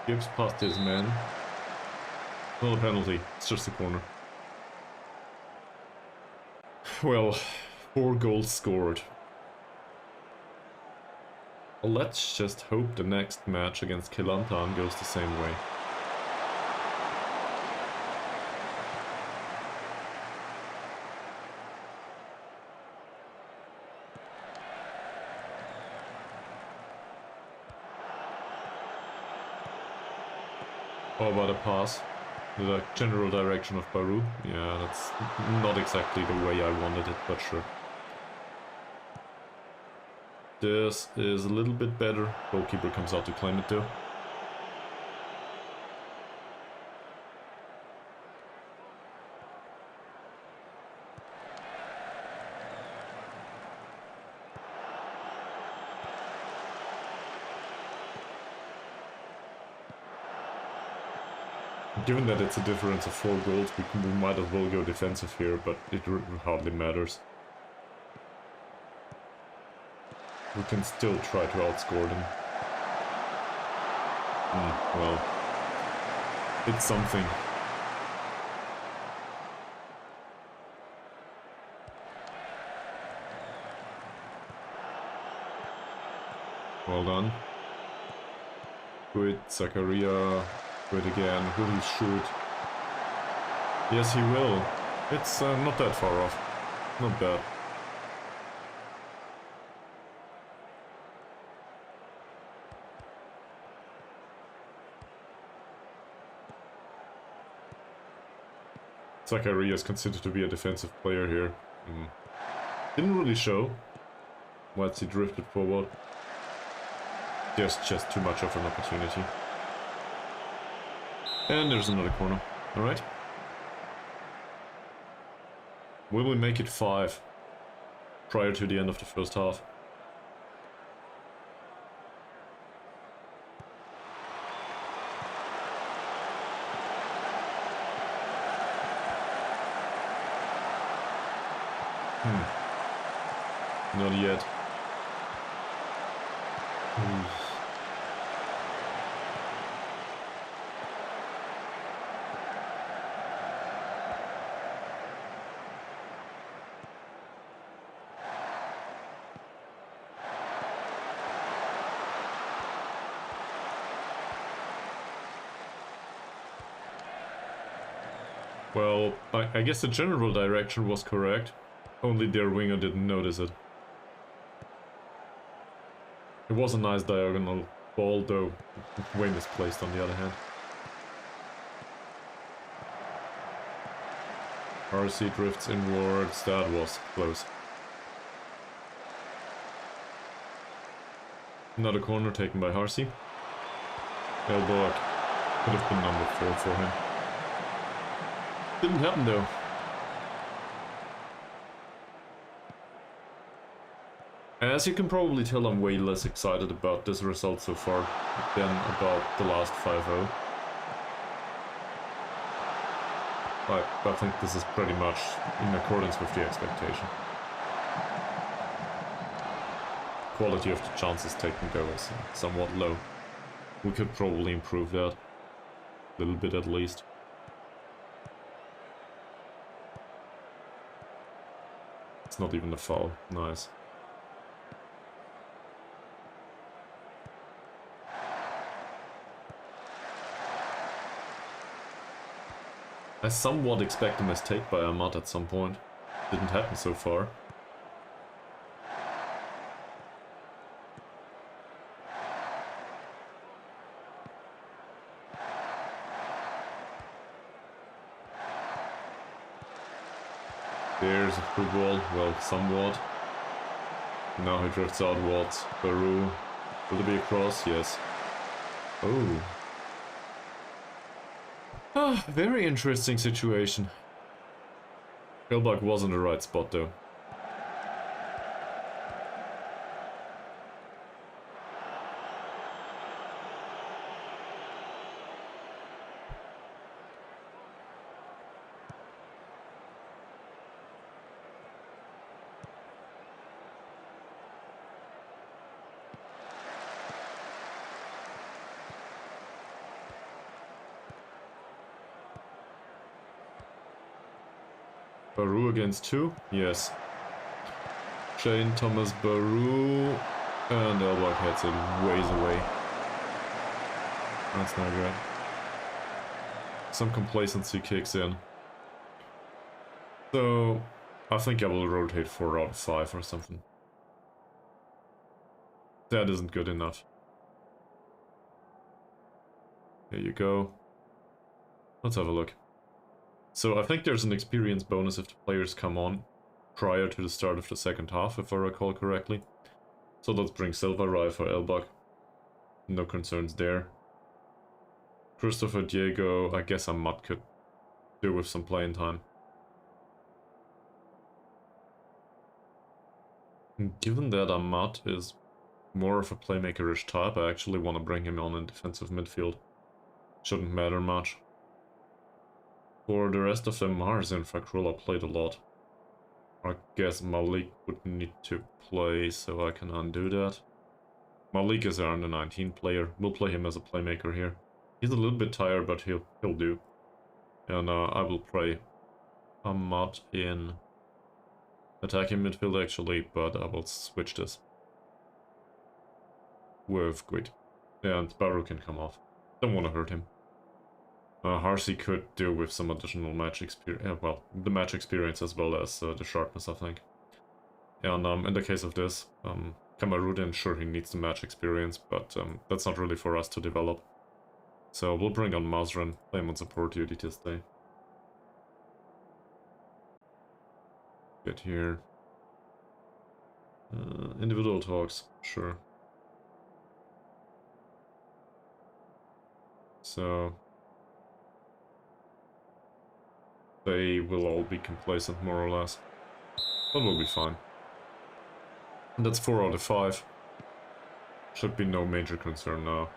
Gives past his man. Not a penalty, it's just a corner. Well, 4 goals scored. Let's just hope the next match against Kelantan goes the same way. How about a pass? The general direction of Baru? Yeah, that's not exactly the way I wanted it, but sure. This is a little bit better. Goalkeeper comes out to claim it though. Given that it's a difference of 4 goals, we might as well go defensive here, but it hardly matters. We can still try to outscore them. Well, it's something. Well done. Good, Zakaria. Good again. Will he shoot? Yes, he will. It's not that far off. Not bad. Zakaria is considered to be a defensive player here. Didn't really show once he drifted forward. There's just too much of an opportunity. And there's another corner. Alright. Will we make it 5 prior to the end of the first half? Not yet. Well, I guess the general direction was correct. Only their winger didn't notice it. It was a nice diagonal ball, though way misplaced on the other hand. RC drifts inwards, that was close. Another corner taken by Harsey. Elbug could have been number 4 for him. Didn't happen though. As you can probably tell, I'm way less excited about this result so far than about the last 5-0. I think this is pretty much in accordance with the expectation. Quality of the chances taken though is somewhat low. We could probably improve that. A little bit at least. It's not even a foul. Nice. I somewhat expect a mistake by Ahmad at some point. Didn't happen so far. There's a through ball, well, somewhat. Now he drifts outwards. Baru. Will it be a cross? Yes. Oh. Ah, very interesting situation. Elbug was in the right spot though. Baru against 2? Yes. Shane Thomas Baru. And Elbug heads it ways away. That's not good. Some complacency kicks in. So, I think I will rotate 4 out of 5 or something. That isn't good enough. Here you go. Let's have a look. So I think there's an experience bonus if the players come on prior to the start of the second half, if I recall correctly. So let's bring Silva Rai for Elbug. No concerns there. Christopher Diego, I guess Ahmad could do with some playing time. And given that Ahmad is more of a playmaker-ish type, I actually want to bring him on in defensive midfield. Shouldn't matter much. For the rest of them, Mars and Fakrula played a lot. I guess Malik would need to play, so I can undo that. Malik is our under 19 player. We'll play him as a playmaker here. He's a little bit tired, but he'll do. And I will play Ahmad in attacking midfield actually, but I will switch this with Grid. Yeah, and Baru can come off. Don't want to hurt him. Harsey could do with some additional match experience. Well, the match experience as well as the sharpness, I think. And in the case of this, Kamarudin, sure, he needs the match experience, but that's not really for us to develop. So we'll bring on Mazran, play him on support duty to stay. Get here. Individual talks, sure. So they will all be complacent, more or less. But we'll be fine. And that's 4 out of 5. Should be no major concern now.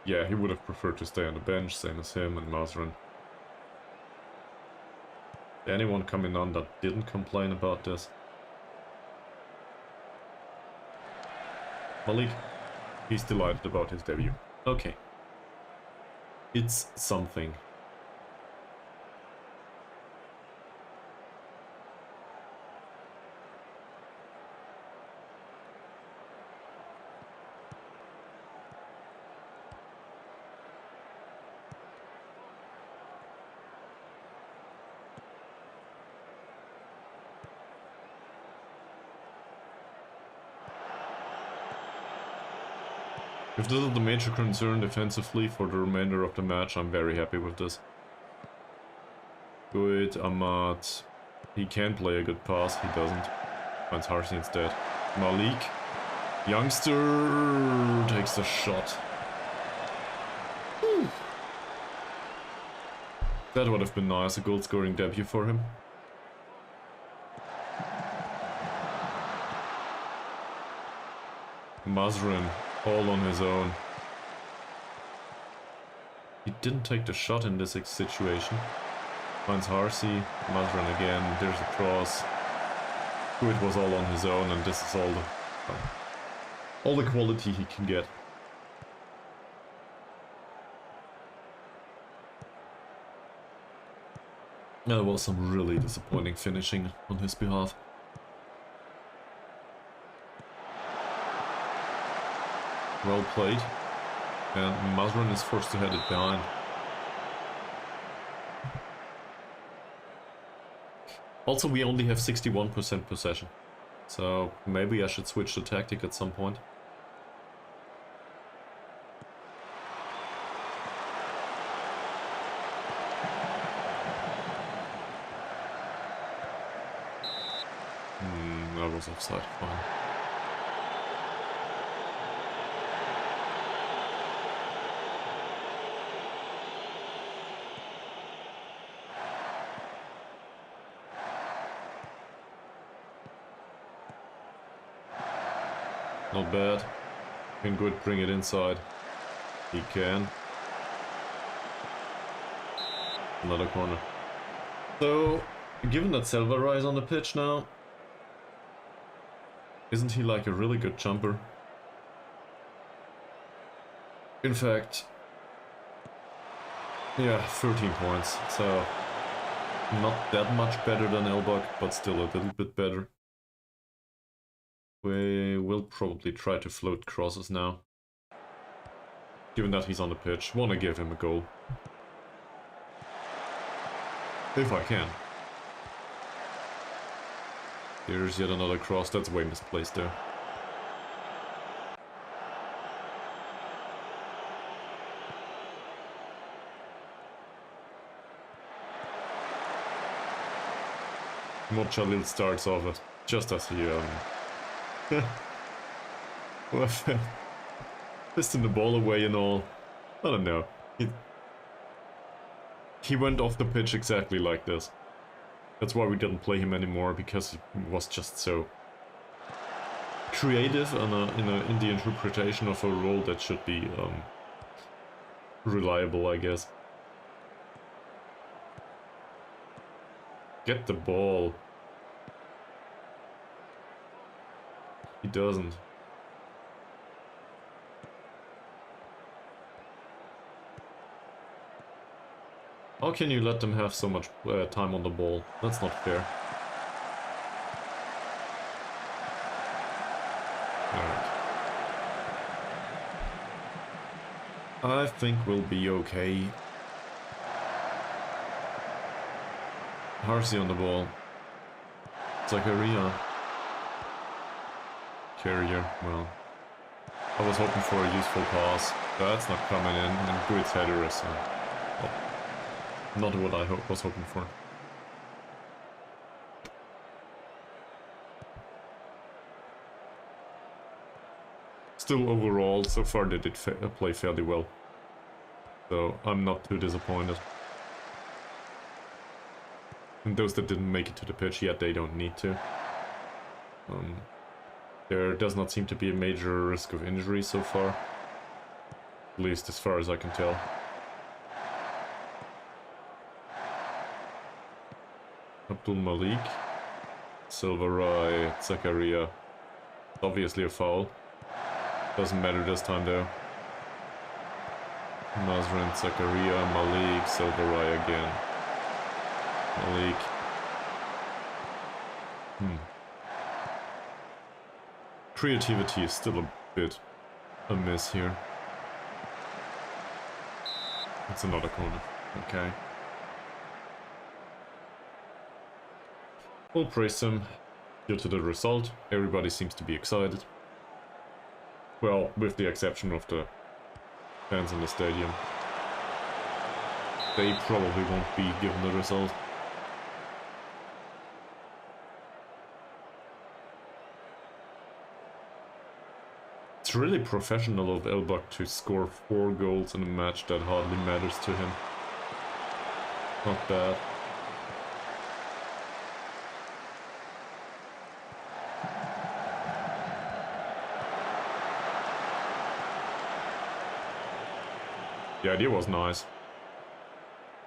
Yeah, he would have preferred to stay on the bench, same as him and Mazran. Anyone coming on that didn't complain about this? Malik? He's delighted about his debut. Okay. It's something. If this is the major concern defensively for the remainder of the match, I'm very happy with this. Good, Ahmad. He can play a good pass, he doesn't. Finds Harsey instead. Malik. Youngster takes the shot. Whew. That would have been nice, a goal-scoring debut for him. Mazran, all on his own. He didn't take the shot in this situation. Finds Harsey, Mazran again, there's a cross. It was all on his own, and this is all the quality he can get. That was some really disappointing finishing on his behalf. Well played. And Mazran is forced to head it behind. Also, we only have 61% possession. So maybe I should switch the tactic at some point. That was offside, fine. Not bad. Can good bring it inside. He can. Another corner. So, given that Selvara is on the pitch now, isn't he like a really good jumper? In fact, yeah, 13 points. So, not that much better than Elbug, but still a little bit better. We will probably try to float crosses now. Given that he's on the pitch, wanna give him a goal. If I can. Here's yet another cross, that's way misplaced there. Mochalil starts off just as he pisting the ball away and all. I don't know. He went off the pitch exactly like this. That's why we didn't play him anymore, because he was just so creative in the interpretation of a role that should be reliable, I guess. Get the ball. He doesn't. How can you let them have so much time on the ball? That's not fair. Alright. I think we'll be okay. Harsey on the ball. Zakaria. Carrier, well. I was hoping for a useful pass. That's not coming in, and Guid's header is well, not what I was hoping for. Still, overall, so far they did play fairly well. So I'm not too disappointed. And those that didn't make it to the pitch yet, they don't need to. There does not seem to be a major risk of injury so far. At least as far as I can tell. Abdul Malik. Silverai, Zakaria. Obviously a foul. Doesn't matter this time though. Mazrin, Zakaria, Malik, Silverai again. Malik. Creativity is still a bit amiss here. It's another corner. Okay. We'll praise him. Due to the result, everybody seems to be excited. Well, with the exception of the fans in the stadium. They probably won't be given the result. It's really professional of Elbug to score 4 goals in a match that hardly matters to him. Not bad. The idea was nice.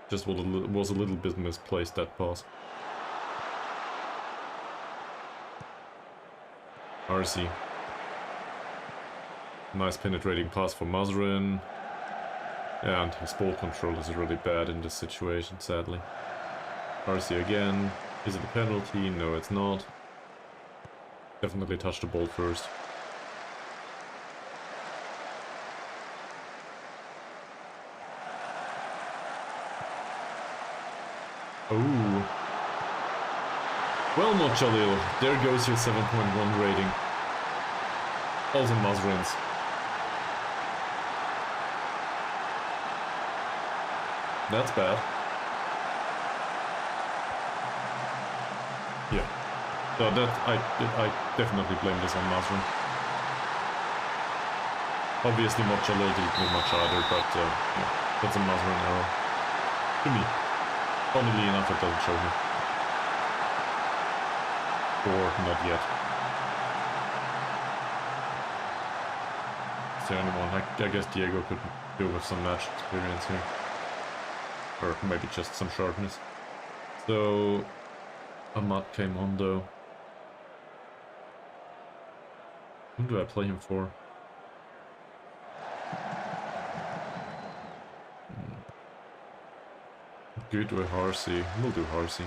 Just was a little bit misplaced, that pass. RC. Nice penetrating pass for Mazrin. And his ball control is really bad in this situation, sadly. RC again. Is it a penalty? No, it's not. Definitely touched the ball first. Ooh. Well, not Jalil. There goes your 7.1 rating. Also Mazrin's. That's bad. Yeah. So that I definitely blame this on Mazrin. Obviously not Jalil didn't do much either, but yeah, that's a Mazrin error. To me. Funnily enough, it doesn't show here. Or not yet. Is there anyone? I guess Diego could do with some match experience here. Or maybe just some sharpness. So Ahmad came on though. Who do I play him for? Good with Harsey. We'll do Harsey.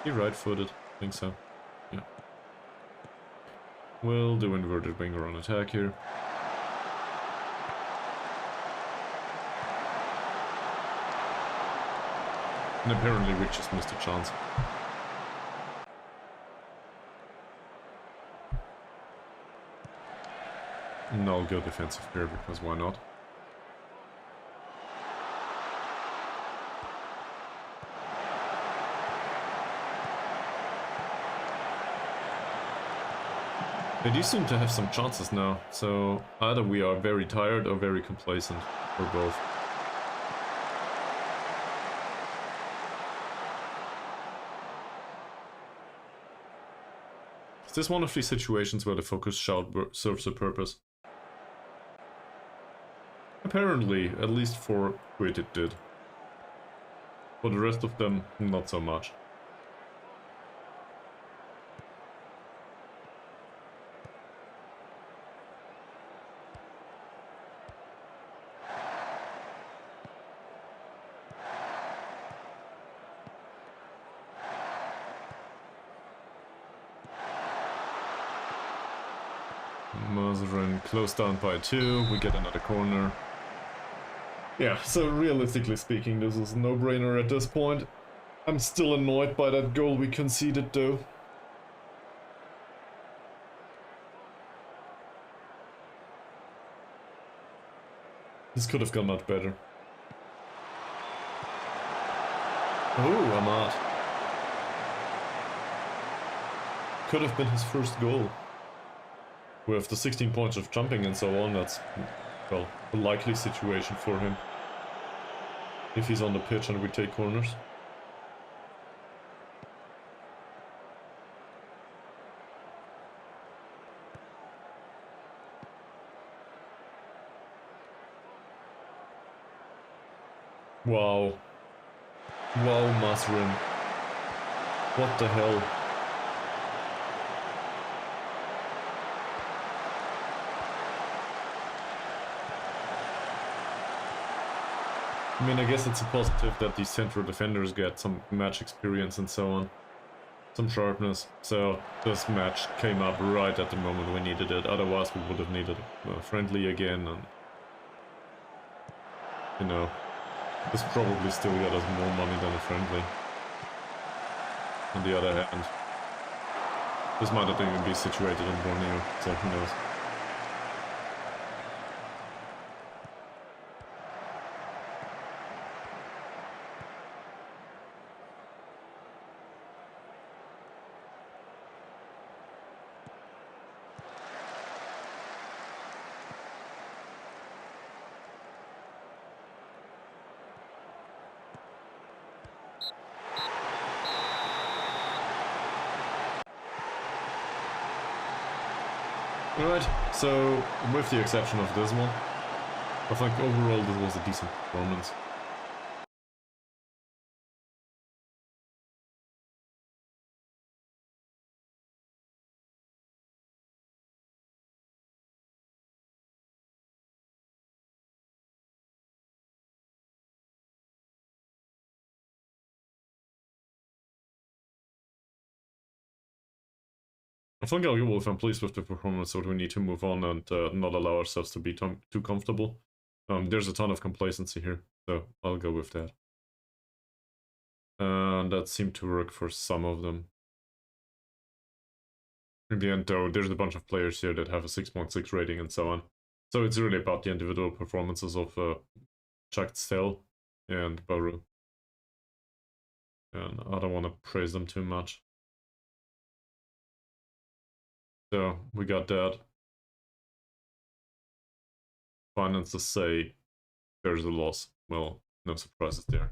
He right-footed? I think so. Yeah. We'll do inverted winger on attack here. And apparently we just missed a chance. And I'll go defensive here because why not? They do seem to have some chances now, so either we are very tired or very complacent, or both. Is this one of these situations where the focus shout serves a purpose? Apparently, at least for Quid it did. For the rest of them, not so much. Mazarin close down by 2. We get another corner. Yeah, so realistically speaking, this is a no-brainer at this point. I'm still annoyed by that goal we conceded though. This could have gone much better. Oh, Ahmad. Could have been his first goal. With the 16 points of jumping and so on, that's, well, a likely situation for him. If he's on the pitch and we take corners. Wow. Wow, Masrin. What the hell? I mean, I guess it's a positive that these central defenders get some match experience and so on. Some sharpness. So this match came up right at the moment we needed it. Otherwise we would have needed a friendly again, and you know, this probably still got us more money than a friendly. On the other hand, this might not even be situated in Borneo, so who knows. Alright, so with the exception of this one, I think overall this was a decent performance. I think I'll go if I'm pleased with the performance, so we need to move on and not allow ourselves to be too comfortable. There's a ton of complacency here, so I'll go with that. And that seemed to work for some of them. In the end, though, there's a bunch of players here that have a 6.6 rating and so on. So it's really about the individual performances of Chagtsel and Baru. And I don't want to praise them too much. So we got that. Finances say there's a loss. Well, no surprises there.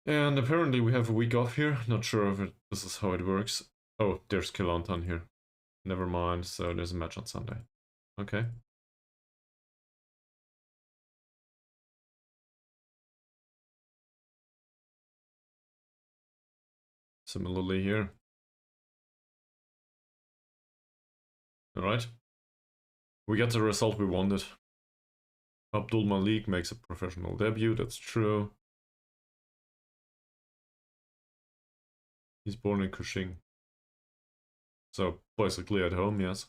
And apparently we have a week off here. Not sure if this is how it works. Oh, there's Kelantan here. Never mind, so there's a match on Sunday. Okay. Similarly here. Alright. We got the result we wanted. Abdul Malik makes a professional debut, that's true. He's born in Kuching. So basically at home, yes.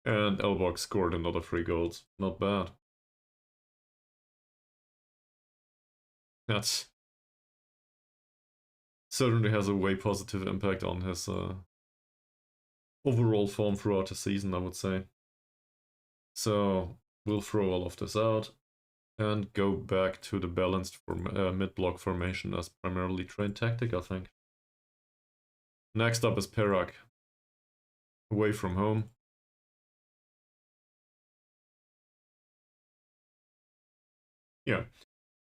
And Elbug scored another 3 goals. Not bad. That's certainly has a way positive impact on his overall form throughout the season, I would say. So we'll throw all of this out and go back to the balanced mid-block formation as primarily trained tactic, I think. Next up is Perak, away from home. Yeah,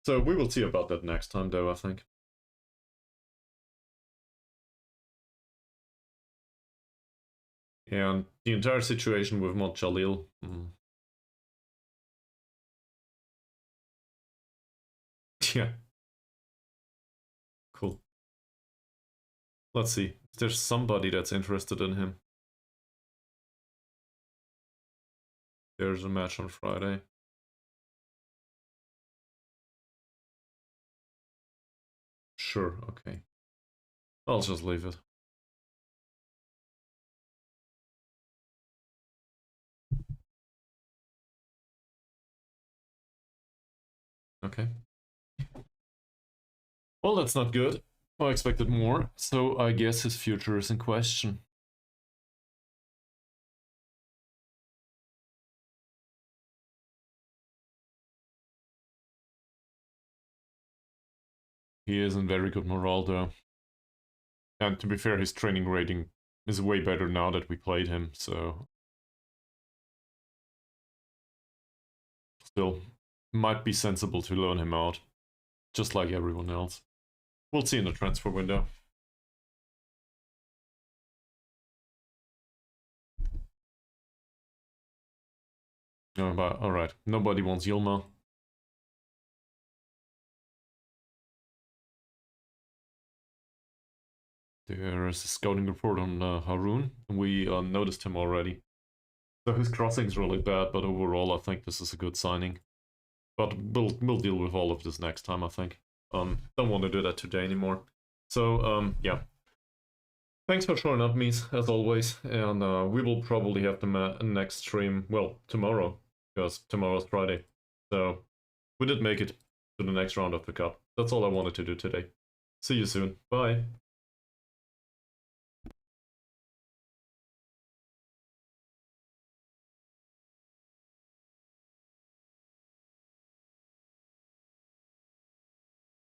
so we will see about that next time though, I think. And the entire situation with Mod Jalil. Yeah. Cool. Let's see. Is there somebody that's interested in him? There's a match on Friday. Sure, okay. I'll just leave it. Okay. Well, that's not good. I expected more, so I guess his future is in question. He is in very good morale though. And to be fair, his training rating is way better now that we played him, so... Still, might be sensible to loan him out, just like everyone else. We'll see in the transfer window. Alright, nobody wants Yilma. There's a scouting report on Haroon. We noticed him already. So his crossing's really bad, but overall I think this is a good signing. But we'll deal with all of this next time, I think. Don't want to do that today anymore. So, yeah. Thanks for showing up, Mies, as always. And we will probably have the next stream, well, tomorrow. Because tomorrow's Friday. So, we did make it to the next round of the cup. That's all I wanted to do today. See you soon. Bye.